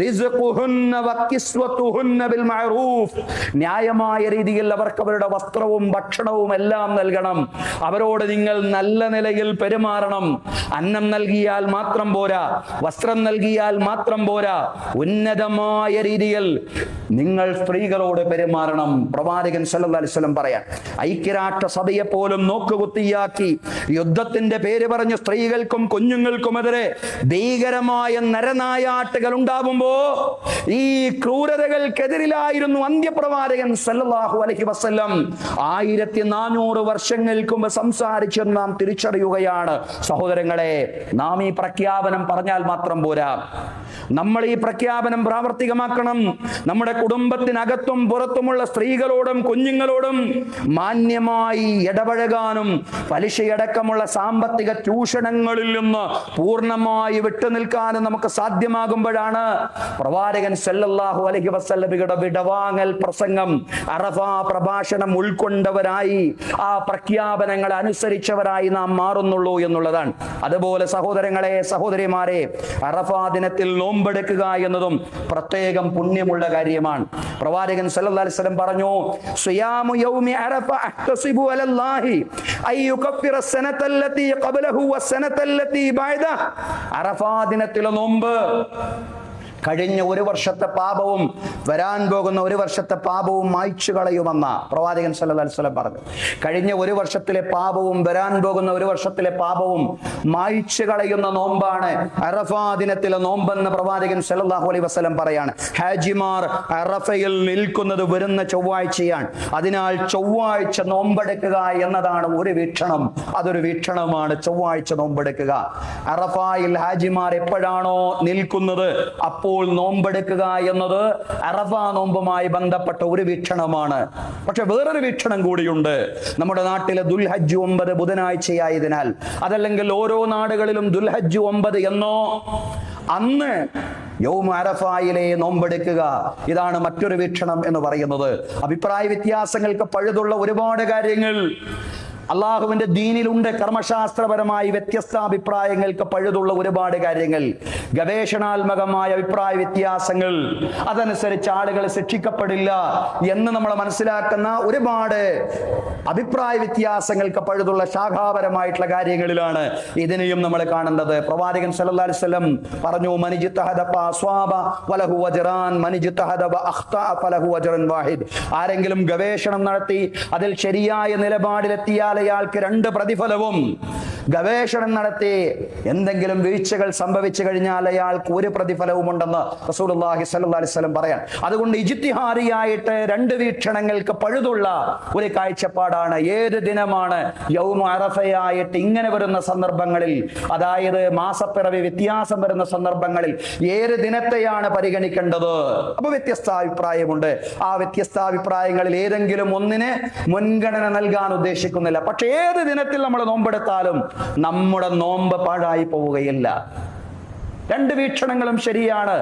റിസ്ഖുഹുന്ന വകിസ്വതുഹുന്ന ബിൽ മഅറൂഫ്. ന്യായമായ രീതിയിൽ അവർക്ക് അവരുടെ വസ്ത്രവും ഭക്ഷണവും എല്ലാം നൽകണം. അവരോട് നിങ്ങൾ നല്ല നിലയിൽ പെരുമാറണം. അന്നം നൽകിയാൽ മാത്രം പോരാ, വസ്ത്രം നൽകിയാൽ മാത്രം പോരാ, ഉന്നതമായ രീതിയിൽ നിങ്ങൾ സ്ത്രീകളോട് പെരുമാറണം. പ്രവാചകൻ സല്ലല്ലാഹു അലൈഹി വസല്ലം പറയാൻ, ഐക്യരാഷ്ട്ര സഭയെ പോലും നോക്കുകുത്തിയാക്കി യുദ്ധത്തിന്റെ പേര് പറഞ്ഞ് സ്ത്രീകൾക്കും കുഞ്ഞുങ്ങൾക്കുമെതിരെ ഭീകരമായ നരനായാട്ടുകൾ ഉണ്ടാവുമ്പോ ഈ ക്രൂരതകൾക്കെതിരിലായിരുന്നു അന്ത്യപ്രവാചകൻ സല്ലല്ലാഹു അലൈഹി വസല്ലം 1400 വർഷങ്ങൾക്ക് മുമ്പ് സംസാരിച്ചെന്ന് നാം തിരിച്ചറിയുകയാണ്. സഹോദരങ്ങളെ, നാം ഈ പ്രഖ്യാപനം പറഞ്ഞാൽ മാത്രം പോരാ, നമ്മൾ ഈ പ്രഖ്യാപനം പ്രാവർത്തികമാക്കണം. നമ്മുടെ കുടുംബത്തിനകത്തും പുറത്തുമുള്ള സ്ത്രീകളോടും കുഞ്ഞുങ്ങളോടും മാന്യമായി ഇടപഴകാനും പലിശയടക്കമുള്ള സാമ്പത്തിക ചൂഷണങ്ങളിൽ നിന്ന് പൂർണ്ണമായി വിട്ടുനിൽക്കാനും നമുക്ക് സാധ്യമാകുമ്പോഴാണ് പ്രവാചകൻ സല്ലല്ലാഹു അലൈഹി വസല്ലമയുടെ വിടവാങ്ങൽ പ്രസംഗം, അറഫ പ്രഭാഷണം ഉൾക്കൊണ്ടവരായി ആ പ്രഖ്യാപനങ്ങൾ അനുസരിച്ചവരായി നാം മാറുന്നുള്ളൂ എന്നുള്ളതാണ്. അതുപോലെ സഹോദരങ്ങളെ, സഹോദരിമാരെ, അറഫ ദിനത്തിൽ നോമ്പെടുക്കുക എന്നതും പ്രത്യേകം പുണ്യമുള്ള കാര്യമാണ്. പ്രവാചകൻ സല്ലല്ലാഹു അലൈഹി വസല്ലം പറഞ്ഞു, സിയാമു യൗമി അറഫ അഹ്തസിബു അലല്ലാഹി അയ്യുകഫിറ സനതല്ലതി ഖബ്ലഹു വസനതല്ലതി ബഅദഹ. അറഫ ദിനത്തിലെ നോമ്പ് കഴിഞ്ഞ ഒരു വർഷത്തെ പാപവും വരാൻ പോകുന്ന ഒരു വർഷത്തെ പാപവും മായ്ച്ചു കളയുമെന്ന പ്രവാചകൻ സല്ലല്ലാഹു അലൈഹി വസല്ലം പറഞ്ഞു. കഴിഞ്ഞ ഒരു വർഷത്തിലെ പാപവും വരാൻ പോകുന്ന ഒരു വർഷത്തിലെ പാപവും മായ്ച്ചു കളയുന്ന നോമ്പാണ് അറഫാ ദിനത്തിലെ നോമ്പെന്ന് പ്രവാചകൻ സല്ലല്ലാഹു അലൈഹി വസല്ലം പറയാണ്. ഹാജിമാർ അറഫയിൽ നിൽക്കുന്നത് വരുന്ന ചൊവ്വാഴ്ചയാണ്. അതിനാൽ ചൊവ്വാഴ്ച നോമ്പെടുക്കുക എന്നതാണ് ഒരു വീക്ഷണം. അതൊരു വീക്ഷണമാണ്, ചൊവ്വാഴ്ച നോമ്പെടുക്കുക. അറഫായിൽ ഹാജിമാർ എപ്പോഴാണോ നിൽക്കുന്നത് അപ്പോൾ നോമ്പെടുക്കുക എന്നത് അറഫ നോമ്പുമായി ബന്ധപ്പെട്ട ഒരു വീക്ഷണമാണ്. പക്ഷെ വേറൊരു വീക്ഷണം കൂടിയുണ്ട്. നമ്മുടെ നാട്ടിലെ ദുൽഹജ്ജ് 9 ബുധനാഴ്ചയായതിനാൽ, അതല്ലെങ്കിൽ ഓരോ നാടുകളിലും ദുൽഹജ്ജ് 9 എന്നോ അന്ന് യൗമ അറഫയിലെ നോമ്പെടുക്കുക, ഇതാണ് മറ്റൊരു വീക്ഷണം എന്ന് പറയുന്നത്. അഭിപ്രായ വ്യത്യാസങ്ങൾക്ക് പഴുതുള്ള ഒരുപാട് കാര്യങ്ങൾ അള്ളാഹുവിന്റെ ദീനിലുണ്ട്. കർമ്മശാസ്ത്രപരമായി വ്യത്യസ്ത അഭിപ്രായങ്ങൾക്ക് പഴുതുള്ള ഒരുപാട് കാര്യങ്ങൾ, ഗവേഷണാത്മകമായ അഭിപ്രായ വ്യത്യാസങ്ങൾ, അതനുസരിച്ച് ആളുകൾ ശിക്ഷിക്കപ്പെടില്ല എന്ന് നമ്മൾ മനസ്സിലാക്കുന്ന ഒരുപാട് അഭിപ്രായ വ്യത്യാസങ്ങൾക്ക് പഴുതുള്ള ശാഖാപരമായിട്ടുള്ള കാര്യങ്ങളിലാണ് ഇതിനെയും നമ്മൾ കാണുന്നത്. പ്രവാചകൻ സല്ലല്ലാഹു അലൈഹി വസല്ലം പറഞ്ഞു, മനിജ്തഹദ ഫഅസ്വാബ വലഹു അജ്റാൻ മനിജ്തഹദ വഅഖ്തഅ ഫലഹു അജ്റൻ വാഹിദ്. ആരെങ്കിലും ഗവേഷണം നടത്തി അതിൽ ശരിയായ നിലപാടിലെത്തിയാൽ അയാൾക്ക് 2 പ്രതിഫലവും, ഗവേഷണം നടത്തി എന്തെങ്കിലും വീഴ്ചകൾ സംഭവിച്ചു കഴിഞ്ഞാൽ അയാൾക്ക് 1 പ്രതിഫലവും ഉണ്ടെന്ന് റസൂലുള്ളാഹി സ്വല്ലല്ലാഹു അലൈഹി വസല്ലം പറയാൻ. അതുകൊണ്ട് ഇജ്തിഹാദിയായിട്ട് 2 വീക്ഷണങ്ങൾക്ക് പഴുതുള്ള ഒരു കാഴ്ചപ്പാടാണ്. ഏത് ദിനമാണ് യൗമ അറഫയായിട്ട് ഇങ്ങനെ വരുന്ന സന്ദർഭങ്ങളിൽ, അതായത് മാസപ്പിറവി വ്യത്യാസം വരുന്ന സന്ദർഭങ്ങളിൽ ഏത് ദിനത്തെയാണ് പരിഗണിക്കേണ്ടത്? അപ്പൊ വ്യത്യസ്ത അഭിപ്രായമുണ്ട്. ആ വ്യത്യസ്ത അഭിപ്രായങ്ങളിൽ ഏതെങ്കിലും ഒന്നിന് മുൻഗണന നൽകാൻ ഉദ്ദേശിക്കുന്നില്ല. പക്ഷെ ഏത് ദിനത്തിൽ നമ്മൾ നോമ്പെടുത്താലും നമ്മുടെ നോമ്പ് പാഴായി പോവുകയില്ല. രണ്ട് വീക്ഷണങ്ങളും ശരിയാണ്.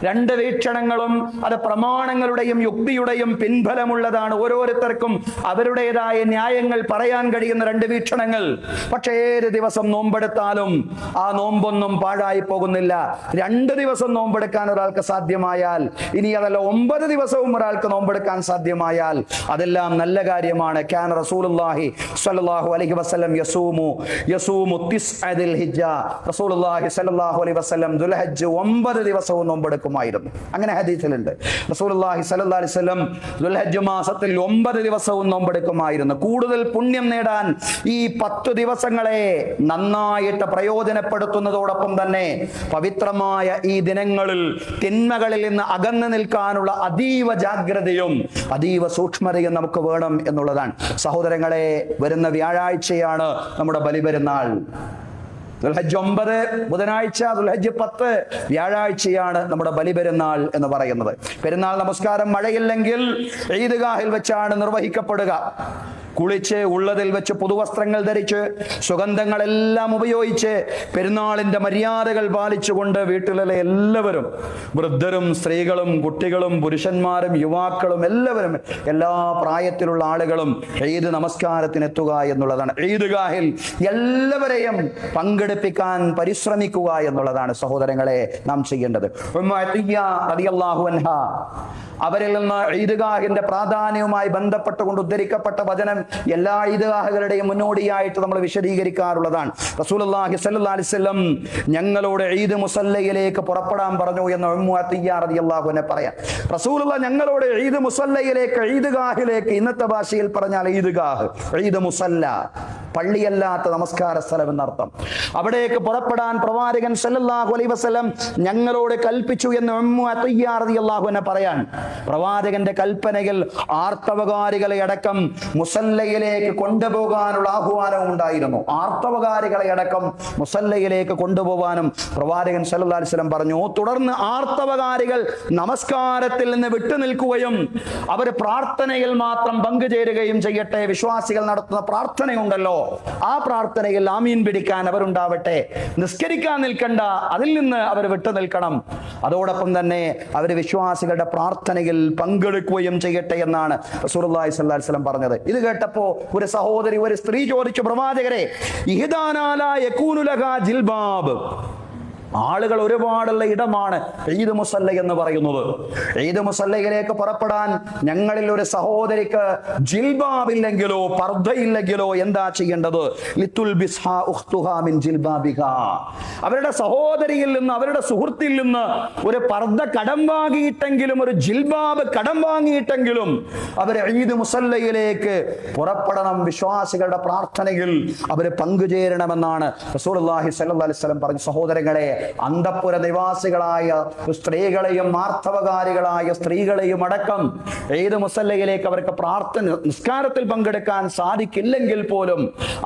രണ്ട് വീക്ഷണങ്ങളും അത് പ്രമാണങ്ങളുടെയും യുക്തിയുടെയും പിൻബലമുള്ളതാണ്. ഓരോരുത്തർക്കും അവരുടേതായ ന്യായങ്ങൾ പറയാൻ കഴിയുന്ന രണ്ട് വീക്ഷണങ്ങൾ. പക്ഷേ ഏത് ദിവസം നോമ്പെടുത്താലും ആ നോമ്പൊന്നും പാഴായി പോകുന്നില്ല. 2 ദിവസം നോമ്പെടുക്കാൻ ഒരാൾക്ക് സാധ്യമായാൽ, ഇനി അതല്ല 9 ദിവസവും ഒരാൾക്ക് നോമ്പെടുക്കാൻ സാധ്യമായാൽ അതെല്ലാം നല്ല കാര്യമാണ്. കാന റസൂലുള്ളാഹി സ്വല്ലല്ലാഹു അലൈഹി വസല്ലം യസൂമു തിസ്അദിൽ ഹിജ്ജ. റസൂലുള്ളാഹി സ്വല്ലല്ലാഹു അലൈഹി വസല്ലം ദുൽഹജ്ജ് 9 ദിവസവും നോമ്പെടുക്കുമായിരുന്നു. അങ്ങനെ ഹദീസിലുണ്ട്. റസൂലുള്ളാഹി സ്വല്ലല്ലാഹു അലൈഹി വസല്ലം ദുൽഹജ്ജ് മാസത്തിൽ 9 ദിവസവും നോമ്പെടുക്കുമായിരുന്നു. കൂടുതൽ പുണ്യം നേടാൻ ഈ 10 ദിവസങ്ങളെ നന്നായിട്ട് പ്രയോജനപ്പെടുത്തുന്നതോടൊപ്പം തന്നെ പവിത്രമായ ഈ ദിനങ്ങളിൽ തിന്മകളിൽ നിന്ന് അകന്നു നിൽക്കാനുള്ള അതീവ ജാഗ്രതയും അതീവ സൂക്ഷ്മതയും നമുക്ക് വേണം എന്നുള്ളതാണ്. സഹോദരങ്ങളെ, വരുന്ന വ്യാഴാഴ്ചയാണ് നമ്മുടെ ബലിപെരുന്നാൾ. ദുൽഹജ്ജ് 9 ബുധനാഴ്ച, ദുൽഹജ്ജ് 10 വ്യാഴാഴ്ചയാണ് നമ്മുടെ ബലിപെരുന്നാൾ എന്ന് പറയുന്നത്. പെരുന്നാൾ നമസ്കാരം മഴയില്ലെങ്കിൽ ഈദ്ഗാഹിൽ വെച്ചാണ് നിർവഹിക്കപ്പെടുക. കുളിച്ച് ഉള്ളതിൽ വെച്ച് പുതുവസ്ത്രങ്ങൾ ധരിച്ച് സുഗന്ധങ്ങളെല്ലാം ഉപയോഗിച്ച് പെരുന്നാളിന്റെ മര്യാദകൾ പാലിച്ചുകൊണ്ട് വീട്ടിലെ എല്ലാവരും, വൃദ്ധരും സ്ത്രീകളും കുട്ടികളും പുരുഷന്മാരും യുവാക്കളും എല്ലാവരും, എല്ലാ പ്രായത്തിലുള്ള ആളുകളും ഈദ് നമസ്കാരത്തിനെത്തുക എന്നുള്ളതാണ്. ഈദ്ഗാഹിൽ എല്ലാവരെയും പങ്കെടുപ്പിക്കാൻ പരിശ്രമിക്കുക എന്നുള്ളതാണ് സഹോദരങ്ങളെ നാം ചെയ്യേണ്ടത്. റളിയല്ലാഹു അൻഹ, അവരിൽ നിന്ന് ഈദ്ഗാഹിന്റെ പ്രാധാന്യവുമായി ബന്ധപ്പെട്ടുകൊണ്ട് ഉദ്ധരിക്കപ്പെട്ട വചനം എല്ലാ ഈദ്ഗാഹുകളുടെയും മുന്നോടിയായിട്ട് നമ്മൾ വിശദീകരിക്കാറുള്ളതാണ്. റസൂലുള്ളാഹി സ്വല്ലല്ലാഹു അലൈഹി വസല്ലം ഞങ്ങളോട് ഈദ് മുസല്ലയിലേക്ക് പുറപ്പെടാൻ പറഞ്ഞു എന്ന് ഉമ്മു അത്തിയ്യ റളിയല്ലാഹു അൻഹ പറയാം. റസൂലുള്ളാഹി ഞങ്ങളോട് ഈദ് മുസല്ലയിലേക്ക്, ഈദ്ഗാഹിലേക്ക്, ഇന്നത്തെ ഭാഷയിൽ പറഞ്ഞാൽ ഈദ്ഗാഹ്, ഈദ് മുസല്ല, പള്ളിയല്ലാത്ത നമസ്കാര സ്ഥലം എന്നർത്ഥം. അവിടേക്ക് പുറപ്പെടാൻ പ്രവാചകൻ സല്ലല്ലാഹു അലൈഹി വസല്ലം ഞങ്ങളോട് കൽപ്പിച്ചു എന്ന് ഉമ്മു അത്തിയ്യ റളിയല്ലാഹു അൻഹ പറയാൻ. പ്രവാചകന്റെ കൽപ്പനയിൽ ആർത്തവകാരികളെ അടക്കം മുസല്ലയിലേക്ക് കൊണ്ടുപോകാനുള്ള ആഹ്വാനവും ഉണ്ടായിരുന്നു. ആർത്തവകാരികളെ അടക്കം മുസല്ലയിലേക്ക് കൊണ്ടുപോകാനും പ്രവാചകൻ സല്ലല്ലാഹു അലൈഹി വസല്ലം പറഞ്ഞു. തുടർന്ന് ആർത്തവകാരികൾ നമസ്കാരത്തിൽ നിന്ന് വിട്ടുനിൽക്കുകയും അവർ പ്രാർത്ഥനയിൽ മാത്രം പങ്കുചേരുകയും ചെയ്യട്ടെ. വിശ്വാസികൾ നടത്തുന്ന പ്രാർത്ഥനയുണ്ടല്ലോ, ആ പ്രാർത്ഥനയിൽ ആമീൻ പിടിക്കാൻ അവരുണ്ടാവട്ടെ. നിസ്കരിക്കാൻ നിൽക്കണ്ട, അതിൽ നിന്ന് അവർ വിട്ടുനിൽക്കണം. അതോടൊപ്പം തന്നെ അവർ വിശ്വാസികളുടെ പ്രാർത്ഥനയിൽ പങ്കെടുക്കുകയും ചെയ്യട്ടെ എന്നാണ് റസൂലുള്ളാഹി സ്വല്ലല്ലാഹു അലൈഹി വസല്ലം പറഞ്ഞത്. ഇത് കേട്ടപ്പോ ഒരു സഹോദരി, ഒരു സ്ത്രീ ചോദിച്ചു, പ്രവാചകരെ, ഇഹ്ദാനാ യകൂനു ലഹാ ജിൽബാബ്, ആളുകൾ ഒരുപാടുള്ള ഇടമാണ് ഈദ് മുസല്ല എന്ന് പറയുന്നത്. ഈദ് മുസല്ലയിലേക്ക് പുറപ്പെടാൻ ഞങ്ങളിൽ ഒരു സഹോദരിക്ക് ജിൽബാബില്ലെങ്കിലോ പർദ്ദയില്ലെങ്കിലോ എന്താ ചെയ്യേണ്ടത്? ലിതുൽബിസ്ഹാ ഉഖ്തുഹാ മിൻ ജിൽബാബിഹാ, അവരുടെ സഹോദരിയിൽ നിന്ന്, അവരുടെ സുഹൃത്തിൽ നിന്ന് ഒരു പർദ്ദ കടം വാങ്ങിയിട്ടെങ്കിലും, ഒരു ജിൽബാബ് കടം വാങ്ങിയിട്ടെങ്കിലും അവർ ഈദ് മുസല്ലയിലേക്ക് പുറപ്പെടണം. വിശ്വാസികളുടെ പ്രാർത്ഥനയിൽ അവർ പങ്കുചേരണമെന്നാണ് റസൂലുള്ളാഹി സ്വല്ലല്ലാഹു അലൈഹി വസല്ലം പറഞ്ഞു. സഹോദരങ്ങളെ, അന്തഃപുര നിവാസികളായ സ്ത്രീകളെയും ആർത്തവകാരികളായ സ്ത്രീകളെയും അടക്കം ഈദ് മുസല്ലയിലേക്ക് അവർക്ക് നിസ്കാരത്തിൽ പങ്കെടുക്കാൻ സാധിക്കില്ലെങ്കിൽ പോലും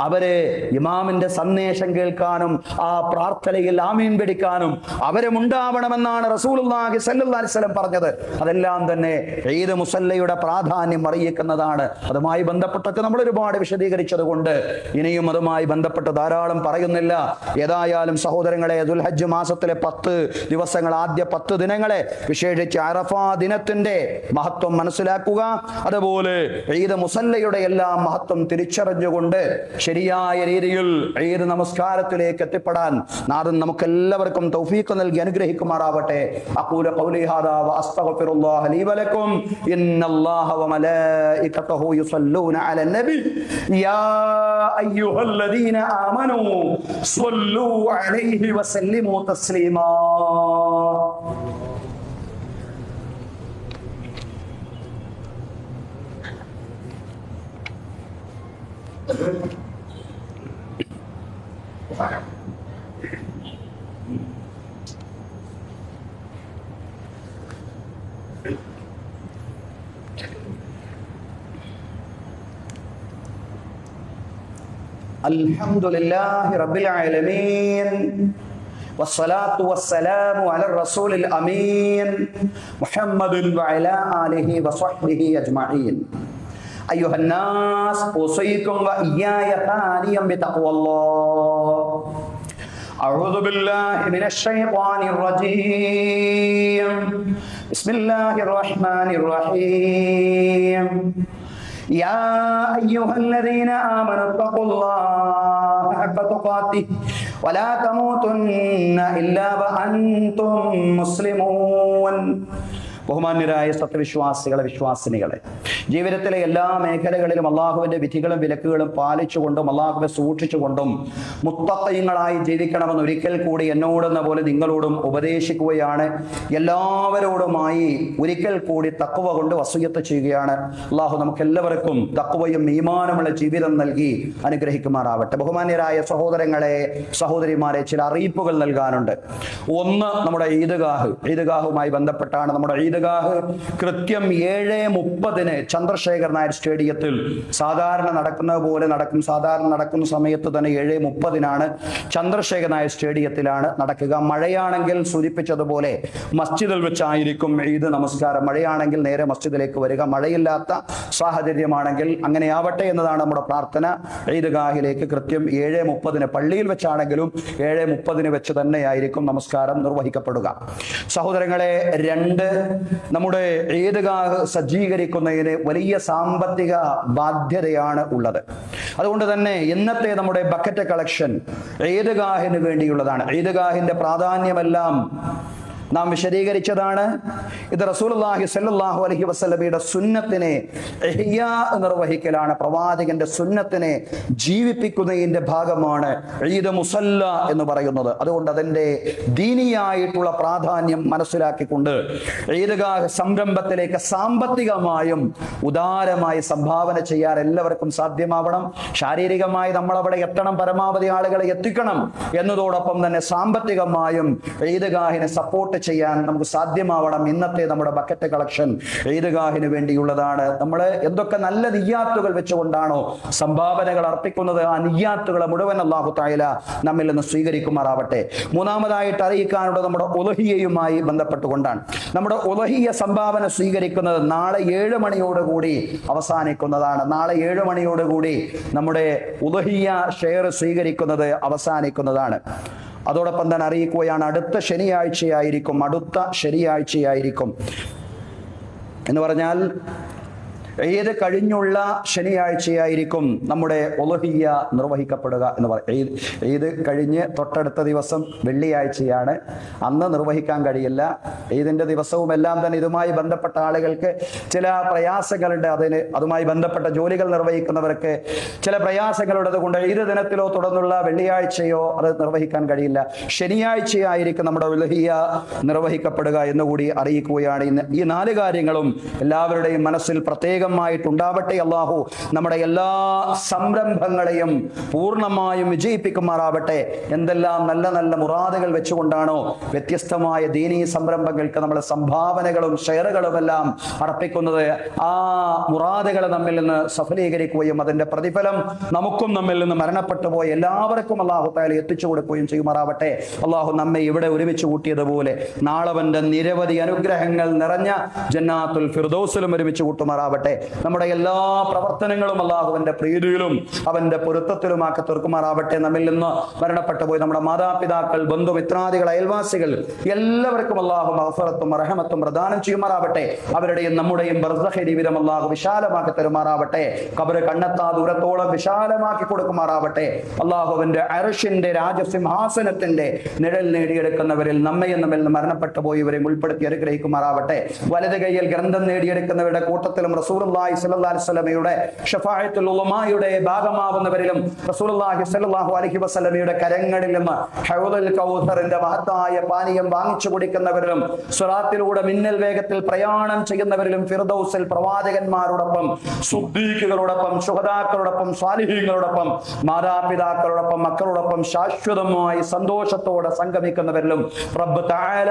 അവര് ഇമാമിന്റെ സന്ദേശം കേൾക്കാനും ആ പ്രാർത്ഥനയിൽ ആമീൻ പിടിക്കാനും അവരും ഉണ്ടാവണമെന്നാണ് റസൂലുള്ളാഹി സ്വല്ലല്ലാഹു അലൈഹി വസല്ലം പറഞ്ഞത്. അതെല്ലാം തന്നെ ഈദ് മുസല്ലയുടെ പ്രാധാന്യം അറിയിക്കുന്നതാണ്. അതുമായി ബന്ധപ്പെട്ടൊക്കെ നമ്മൾ ഒരുപാട് വിശദീകരിച്ചത് കൊണ്ട് ഇനിയും അതുമായി ബന്ധപ്പെട്ട് ധാരാളം പറയുന്നില്ല. ഏതായാലും സഹോദരങ്ങളെ, ദുൽഹജ്ജ് മാസത്തിലെ 10 ദിവസങ്ങൾ, ആദ്യ 10 ദിനങ്ങളെ വിശേഷിച്ച് അറഫ ദിനത്തിന്റെ മഹത്വം മനസ്സിലാക്കുക. അതുപോലെ ഈദ് മുസല്ലയുടെ എല്ലാം മഹത്വം തിരിച്ചറിഞ്ഞുകൊണ്ട് ശരിയായ രീതിയിൽ ഈദ് നമസ്കാരത്തിലേക്ക് എത്തിപ്പെടാൻ നാഥൻ നമുക്കെല്ലാവർക്കും തൗഫീഖ് നൽകി അനുഗ്രഹിക്കുമാറാവട്ടെ. അഖൂലു ഖൗലി ഹാദാ വഅസ്തഗ്ഫിറുല്ലാഹ ലീ വലക്കും. ഇന്നല്ലാഹ വമലായികതഹു യുസല്ലൂന അലൻ നബി യാ അയ്യുഹല്ലദീന ആമനൂ സ്വല്ലൂ അലൈഹി വസല്ലിമു തസ്ലീമാ. അൽഹംദുലില്ലാഹി റബ്ബിൽ ആലമീൻ വസ്സലാത്തു വസ്സലാമു അലാ റസൂലിൽ അമീൻ മുഹമ്മദിൻ വഅലാ ആലിഹി വസ്വഹ്ബിഹി അജ്മഈൻ. അയ്യുഹൻ നാസ്, ഉസീകും വഇയ്യായ താനിയം ബിതഖ്വല്ലാഹ്. أعوذ بالله من الشيطان الرجيم بسم الله الرحمن الرحيم يا أيها الذين آمنوا اتقوا الله حق تقاته ولا تموتن إلا وأنتم مسلمون. ബഹുമാന്യരായ സത്യവിശ്വാസികളെ, വിശ്വാസിനികളെ, ജീവിതത്തിലെ എല്ലാ മേഖലകളിലും അള്ളാഹുവിന്റെ വിധികളും വിലക്കുകളും പാലിച്ചുകൊണ്ടും അള്ളാഹുവെ സൂക്ഷിച്ചുകൊണ്ടും മുത്തഖീങ്ങളായി ജീവിക്കണമെന്ന് ഒരിക്കൽ കൂടി എന്നോടെന്ന പോലെ നിങ്ങളോടും ഉപദേശിക്കുകയാണ്. എല്ലാവരോടുമായി ഒരിക്കൽ കൂടി തഖ്വ കൊണ്ട് വസിയത്ത് ചെയ്യുകയാണ്. അള്ളാഹു നമുക്ക് എല്ലാവർക്കും തഖ്വയും ഈമാനുമുള്ള ജീവിതം നൽകി അനുഗ്രഹിക്കുമാറാവട്ടെ. ബഹുമാന്യരായ സഹോദരങ്ങളെ, സഹോദരിമാരെ, ചില അറിയിപ്പുകൾ നൽകാനുണ്ട്. ഒന്ന്, നമ്മുടെ ഈദ്ഗാഹുമായി ബന്ധപ്പെട്ടാണ്. നമ്മുടെ ഈദ്ഗാഹ് കൃത്യം 7:30 ചന്ദ്രശേഖർ നായർ സ്റ്റേഡിയത്തിൽ സാധാരണ നടക്കുന്നത് പോലെ നടക്കും. സാധാരണ നടക്കുന്ന സമയത്ത് തന്നെ 7:30 ചന്ദ്രശേഖർ നായർ സ്റ്റേഡിയത്തിലാണ് നടക്കുക. മഴയാണെങ്കിൽ സൂചിപ്പിച്ചതുപോലെ മസ്ജിദിൽ വെച്ചായിരിക്കും ഈദ് നമസ്കാരം. മഴയാണെങ്കിൽ നേരെ മസ്ജിദിലേക്ക് വരിക, മഴയില്ലാത്ത സാഹചര്യമാണെങ്കിൽ അങ്ങനെയാവട്ടെ എന്നതാണ് നമ്മുടെ പ്രാർത്ഥന. ഈദ്ഗാഹിലേക്ക് കൃത്യം 7:30 പള്ളിയിൽ വെച്ചാണെങ്കിലും 7:30 വെച്ച് തന്നെയായിരിക്കും നമസ്കാരം നിർവഹിക്കപ്പെടുക. സഹോദരങ്ങളെ, 2, നമ്മുടെ ഈദ്ഗാഹ് സജ്ജീകരിക്കുന്നതിന് വലിയ സാമ്പത്തിക ബാധ്യതയാണ് ഉള്ളത്. അതുകൊണ്ട് തന്നെ ഇന്നത്തെ നമ്മുടെ ബക്കറ്റ് കളക്ഷൻ ഈദ്ഗാഹിന് വേണ്ടിയുള്ളതാണ്. ഈദ്ഗാഹിന്റെ പ്രാധാന്യമെല്ലാം നാം വിശദീകരിച്ചതാണ്. ഇത് റസൂലുള്ളാഹി സ്വല്ലല്ലാഹു അലൈഹി വസല്ലമയുടെ സുന്നത്തിനെ ഇഹ്യാ നിർവഹിക്കലാണ്. പ്രവാചകന്റെ സുന്നത്തിനെ ജീവിപ്പിക്കുന്നതിന്റെ ഭാഗമാണ് ഈദ് മുസല്ല എന്ന് പറയുന്നത്. അതുകൊണ്ട് അതിന്റെ ദീനിയായിട്ടുള്ള പ്രാധാന്യം മനസ്സിലാക്കിക്കൊണ്ട് ഈദ്ഗാഹ് സംരംഭത്തിലേക്ക് സാമ്പത്തികമായും ഉദാരമായി സംഭാവന ചെയ്യാൻ എല്ലാവർക്കും സാധ്യമാവണം. ശാരീരികമായി നമ്മൾ അവിടെ എത്തണം, പരമാവധി ആളുകളെ എത്തിക്കണം എന്നതോടൊപ്പം തന്നെ സാമ്പത്തികമായും ഈദ്ഗാഹിനെ സപ്പോർട്ട് ചെയ്യാൻ നമുക്ക് സാധ്യമാവണം. ഇന്നത്തെ നമ്മുടെ ബക്കറ്റ് കളക്ഷൻ ഈദ്ഗാഹിന് വേണ്ടിയുള്ളതാണ്. നമ്മൾ എന്തൊക്കെ നല്ല നിയ്യാത്തുകൾ വെച്ചുകൊണ്ടാണോ സംഭാവനകൾ അർപ്പിക്കുന്നത്, ആ നിയ്യാത്തുകളെ മുഴുവൻ അല്ലാഹു തആല നമ്മിൽ നിന്ന് സ്വീകരിക്കുമാറാവട്ടെ. മൂന്നാമതായിട്ട് അറിയിക്കാനുള്ളത് നമ്മുടെ ഉളഹിയയുമായി ബന്ധപ്പെട്ടുകൊണ്ടാണ്. നമ്മുടെ ഉളഹിയ സംഭാവന സ്വീകരിക്കുന്നത് നാളെ 7 മണിയോടുകൂടി അവസാനിക്കുന്നതാണ്. നാളെ 7 മണിയോടുകൂടി നമ്മുടെ ഉളഹിയ ഷെയർ സ്വീകരിക്കുന്നത് അവസാനിക്കുന്നതാണ്. അതോടൊപ്പം തന്നെ അറിയിക്കുകയാണ്, അടുത്ത ശനിയാഴ്ചയായിരിക്കും എന്ന് പറഞ്ഞാൽ ഈദ് കഴിഞ്ഞുള്ള ശനിയാഴ്ചയായിരിക്കും നമ്മുടെ ഉളുഹിയ്യ നിർവഹിക്കപ്പെടുക എന്ന് പറയും. ഈദ് കഴിഞ്ഞ് തൊട്ടടുത്ത ദിവസം വെള്ളിയാഴ്ചയാണ്, അന്ന് നിർവഹിക്കാൻ കഴിയില്ല. ഈദിന്റെ ദിവസവും എല്ലാം തന്നെ ഇതുമായി ബന്ധപ്പെട്ട ആളുകൾക്ക് ചില പ്രയാസങ്ങളുണ്ട്. അതുമായി ബന്ധപ്പെട്ട ജോലികൾ നിർവഹിക്കുന്നവർക്ക് ചില പ്രയാസങ്ങളുള്ളത് കൊണ്ട് ഈദ് ദിനത്തിലോ തുടർന്നുള്ള വെള്ളിയാഴ്ചയോ അത് നിർവഹിക്കാൻ കഴിയില്ല. ശനിയാഴ്ചയായിരിക്കും നമ്മുടെ ഉളുഹിയ്യ നിർവഹിക്കപ്പെടുക എന്നുകൂടി അറിയിക്കുകയാണ്. ഈ 4 കാര്യങ്ങളും എല്ലാവരുടെയും മനസ്സിൽ പ്രത്യേകമായിട്ടുണ്ടാവട്ടെ. അല്ലാഹു നമ്മുടെ എല്ലാ സംരംഭങ്ങളെയും പൂർണ്ണമായും വിജയിപ്പിക്കുമാറാവട്ടെ. എന്തെല്ലാം നല്ല നല്ല മുറാദുകൾ വെച്ചുകൊണ്ടാണോ വ്യത്യസ്തമായ ദീനീ സംരംഭങ്ങൾക്ക് നമ്മൾ സംഭാവനകളും ഷെയറുകളും എല്ലാം അർപ്പിക്കുന്നത്, ആ മുറാദുകൾ നമ്മിൽ നിന്ന് സഫലീകരിക്കുകയും അതിന്റെ പ്രതിഫലം നമുക്കും നമ്മിൽ നിന്ന് മരണപ്പെട്ടു പോയ എല്ലാവർക്കും അല്ലാഹു തആല എത്തിച്ചു കൊടുക്കുകയും ചെയ്യുമാറാവട്ടെ. അല്ലാഹു നമ്മെ ഇവിടെ ഒരുമിച്ച് കൂട്ടിയതുപോലെ നാളവന്റെ നിരവധി അനുഗ്രഹങ്ങൾ നിറഞ്ഞ ജന്നാത്തുൽ ഫിർദൗസിലും ഒരുമിച്ച് കൂട്ടുമാറാവട്ടെ. നമ്മുടെ എല്ലാ പ്രവർത്തനങ്ങളും അല്ലാഹുവിന്റെ പ്രീതിയിലും അവന്റെ പൊരുത്തത്തിലുമാക്കി തീർക്കുമാറാവട്ടെ. നമ്മിൽ നിന്ന് മരണപ്പെട്ടു പോയി നമ്മുടെ മാതാപിതാക്കൾ, ബന്ധുമിത്രാദികൾ, അയൽവാസികൾ എല്ലാവർക്കും അല്ലാഹു മഗ്ഫിറത്തും റഹ്മത്തും പ്രദാനം ചെയ്യുമാറാവട്ടെ. അവരുടെയും നമ്മുടെയും ബർസഖ് ജീവിതം അല്ലാഹു വിശാലമാക്കി തരുമാറാവട്ടെ. ഖബർ കണ്ണെത്താ ദൂരത്തോളം വിശാലമാക്കി കൊടുക്കുമാറാവട്ടെ. അല്ലാഹുവിന്റെ അർശിന്റെ രാജസിംഹാസനത്തിന്റെ നിഴൽ നേടിയെടുക്കുന്നവരിൽ നമ്മയും നമ്മിൽ നിന്ന് മരണപ്പെട്ടു പോയവരെയും ഉൾപ്പെടുത്തി അനുഗ്രഹിക്കുമാറാവട്ടെ. വലത് കൈയിൽ ഗ്രന്ഥം നേടിയെടുക്കുന്നവരുടെ കൂട്ടത്തിലും റസൂലുള്ളാഹി സ്വല്ലല്ലാഹു അലൈഹി വസല്ലമയുടെ ശഫാഅത്തുൽ ഉലമായുടെ ഭാഗമാവുന്നവരിലും റസൂലുള്ളാഹി സ്വല്ലല്ലാഹു അലൈഹി വസല്ലമയുടെ കരങ്ങളിൽ നിന്ന് ഹൗദുൽ കൗസറിന്റെ മഹത്തായ പാനീയം വാങ്ങിച്ചു കുടിക്കുന്നവരിലും സ്വലാത്തിലൂടെ മിന്നൽ വേഗത്തിൽ പ്രയാണം ചെയ്യുന്നവരിലും ഫിർദൗസിൽ പ്രവാചകന്മാരോടൊപ്പം, സുദ്ദീഖുകളോടൊപ്പം, ശുഹദാക്കളോടൊപ്പം, സ്വാലിഹീങ്ങളോടൊപ്പം, മാതാപിതാക്കളോടൊപ്പം, മക്കളോടൊപ്പം ശാശ്വതമായി സന്തോഷത്തോടെ സംഗമിക്കുന്നവരിലും റബ്ബ് തആല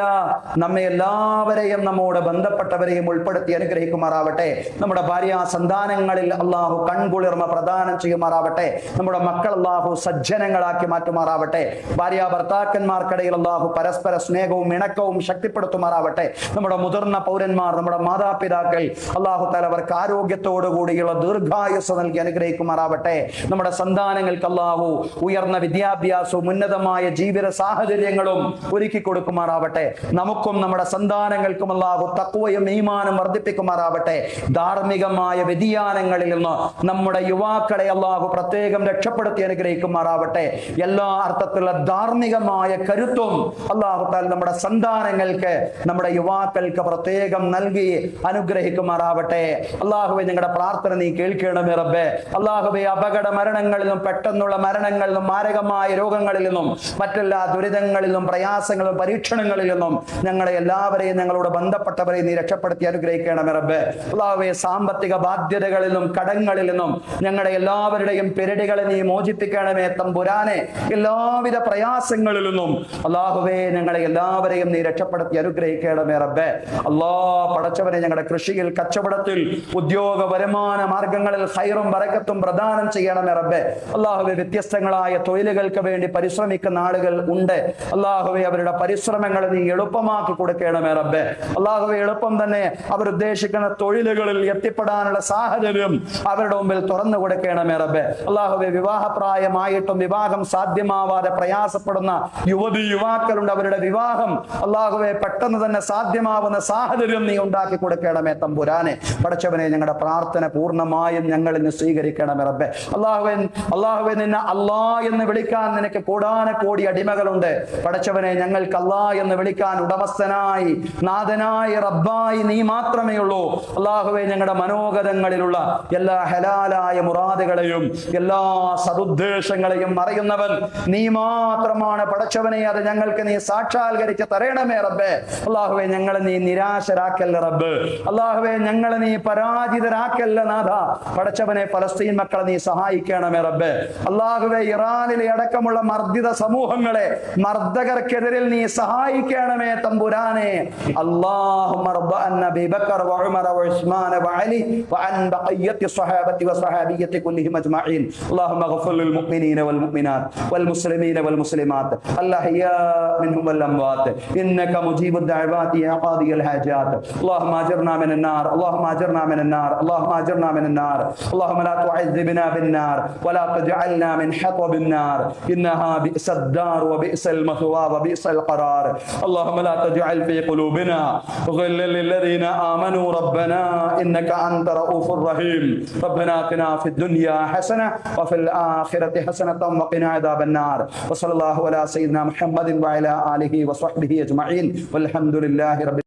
നമ്മെ എല്ലാവരെയും നമ്മോട് ബന്ധപ്പെട്ടവരെയും ഉൾപ്പെടുത്തി അനുഗ്രഹിക്കുമാറാവട്ടെ. നമ്മുടെ നമ്മുടെ ഭാര്യ സന്താനങ്ങളിൽ അള്ളാഹു കൺകുളിർമ പ്രദാനം ചെയ്യുമാറാവട്ടെ. നമ്മുടെ മക്കൾ അള്ളാഹു സജ്ജനങ്ങളാക്കി മാറ്റുമാറാവട്ടെ. ഭാര്യ ഭർത്താക്കന്മാർക്കിടയിൽ അള്ളാഹു പരസ്പര സ്നേഹവും ഇണക്കവും ശക്തിപ്പെടുത്തുമാറാവട്ടെ. നമ്മുടെ മുതിർന്ന പൗരന്മാർ, നമ്മുടെ മാതാപിതാക്കൾ അള്ളാഹു തആല അവർക്ക് ആരോഗ്യത്തോടു കൂടിയുള്ള ദീർഘായുസ്സ് നൽകി അനുഗ്രഹിക്കുമാറാവട്ടെ. നമ്മുടെ സന്താനങ്ങൾക്ക് അള്ളാഹു ഉയർന്ന വിദ്യാഭ്യാസവും ഉന്നതമായ ജീവിത സാഹചര്യങ്ങളും ഒരുക്കി കൊടുക്കുമാറാവട്ടെ. നമുക്കും നമ്മുടെ സന്താനങ്ങൾക്കും അള്ളാഹു തഖ്വയും ഈമാനും വർദ്ധിപ്പിക്കുമാറാവട്ടെ. ധാർമ്മികമായ വ്യതിയാനങ്ങളിൽ നിന്ന് നമ്മുടെ യുവാക്കളെ അള്ളാഹു പ്രത്യേകം രക്ഷപ്പെടുത്തി അനുഗ്രഹിക്കുമാറാവട്ടെ. എല്ലാ അർത്ഥത്തിലുള്ള ധാർമ്മികമായ കരുത്തും അള്ളാഹു തആല നമ്മുടെ സന്താനങ്ങൾക്ക്, നമ്മുടെ യുവാക്കൾക്ക് പ്രത്യേകം നൽകി അനുഗ്രഹിക്കുമാറാവട്ടെ. അള്ളാഹുവേ, ഞങ്ങളുടെ പ്രാർത്ഥന നീ കേൾക്കണമേ റബ്ബേ. അള്ളാഹുവേ, അപകട മരണങ്ങളിൽ നിന്നും, പെട്ടെന്നുള്ള മരണങ്ങളിൽ നിന്നും, മാരകമായ രോഗങ്ങളിൽ നിന്നും, മറ്റെല്ലാ ദുരിതങ്ങളിൽ നിന്നും, പ്രയാസങ്ങളും പരീക്ഷണങ്ങളിൽ നിന്നും ഞങ്ങളെ എല്ലാവരെയും, ഞങ്ങളോട് ബന്ധപ്പെട്ടവരെയും നീ രക്ഷപ്പെടുത്തി അനുഗ്രഹിക്കണമേ റബ്ബേ. അള്ളാഹുവേ, സാമ്പത്തിക ബാധ്യതകളിൽ നിന്നും, കടങ്ങളിൽ നിന്നും ഞങ്ങളുടെ എല്ലാവരുടെയും പെരടികളെ നീ മോചിപ്പിക്കണമേ തമ്പുരാനെ. എല്ലാവിധ പ്രയാസങ്ങളിൽ നിന്നും അള്ളാഹുവേ, ഞങ്ങളെ എല്ലാവരെയും നീ രക്ഷപ്പെടുത്തി അനുഗ്രഹിക്കണമേ റബ്ബേ. പടച്ചവനെ, ഞങ്ങളുടെ കൃഷിയിൽ, കച്ചവടത്തിൽ, ഉദ്യോഗ വരുമാന മാർഗങ്ങളിൽ ഖൈറും ബറക്കത്തും പ്രദാനം ചെയ്യണമേ റബ്ബേ. അള്ളാഹുവേ, വ്യത്യസ്തങ്ങളായ തൊഴിലുകൾക്ക് വേണ്ടി പരിശ്രമിക്കുന്ന ആളുകൾ ഉണ്ട്. അള്ളാഹുവേ, അവരുടെ പരിശ്രമങ്ങൾ നീ എളുപ്പമാക്കി കൊടുക്കണമേ റബ്ബേ. അള്ളാഹുവേ, എളുപ്പം തന്നെ അവരുദ്ദേശിക്കുന്ന തൊഴിലുകളിൽ എത്തിപ്പെടാനുള്ള സാഹചര്യം അവരുടെ മുമ്പിൽ തുറന്നു കൊടുക്കണമേ റബ്ബേ. അള്ളാഹുവേ, വിവാഹപ്രായമായിട്ടും വിവാഹം സാധ്യമാവാതെ പ്രയാസപ്പെടുന്ന യുവതി യുവാക്കളുണ്ട്. അവരുടെ വിവാഹം അള്ളാഹുവേ പെട്ടെന്ന് തന്നെ സാധ്യമാവുന്ന സാഹചര്യം നീ ഉണ്ടാക്കി കൊടുക്കണമേ തമ്പുരാനെ. പടച്ചവനെ, ഞങ്ങളുടെ പ്രാർത്ഥന പൂർണ്ണമായും ഞങ്ങൾ ഇന്ന് സ്വീകരിക്കണമേ റബ്ബേ. അള്ളാഹുവേ, നിന്നെ അല്ലാ എന്ന് വിളിക്കാൻ നിനക്ക് കോടാനക്കോടി അടിമകളുണ്ട്. പടച്ചവനെ, ഞങ്ങൾക്ക് അല്ലാ എന്ന് വിളിക്കാൻ ഉടമസ്ഥനായി, നാഥനായി, റബ്ബായി നീ മാത്രമേ ഉള്ളൂ. അള്ളാഹുവേ, ഞങ്ങളുടെ മനോഗതങ്ങളിലുള്ള എല്ലാ ഹലാലായ മുറാദുകളെയും എല്ലാ സദുദ്ദേശങ്ങളെയും അറിയുന്നവൻ നീ മാത്രമാണ്. പടച്ചവനെ, അത് ഞങ്ങൾക്ക് നീ സാക്ഷാത്കരിച്ച് തരണമേ റബ്ബേ. അള്ളാഹുവേ, ഞങ്ങളെ നീ നിരാശരാക്കല്ല റബ്ബ്. അള്ളാഹുവേ, ഞങ്ങളെ നീ പരാജിതരാക്കല്ല നാഥ. പടച്ചവനെ, ഫലസ്തീൻ മക്കളെ നീ സഹായിക്കണമേ റബ്ബേ. അള്ളാഹുവേ, ഇറാനിലെ അടക്കമുള്ള മർദ്ദിത സമൂഹങ്ങളെ, മർദ്ദകർക്കെതിരിൽ നീ സഹായിക്കണമേ തമ്പുരാനെ. اللهم ارض عن ابي بكر وعمر وعثمان وعلي وعن بقيه الصحابه والصحابيه كلهم اجمعين. اللهم اغفر للمؤمنين والمؤمنات والمسلمين والمسلمات الاحياء منهم والاموات انك مجيب الدعوات يا قاضي الحاجات. اللهم اجرنا من النار، اللهم اجرنا من النار، اللهم اجرنا من النار. اللهم لا تعذبنا بالنار ولا تجعلنا من حطب النار انها بئس الدار وبئس المثوى وبئس القرار. اللهم لا تجعل في قلوبنا غلا للذين آمنوا ربنا إنك أنت رؤوف رحيم. ربنا آتنا في الدنيا حسنة وفي الآخرة حسنة وقنا عذاب النار. وصلى الله على سيدنا محمد وعلى آله وصحبه أجمعين والحمد لله رب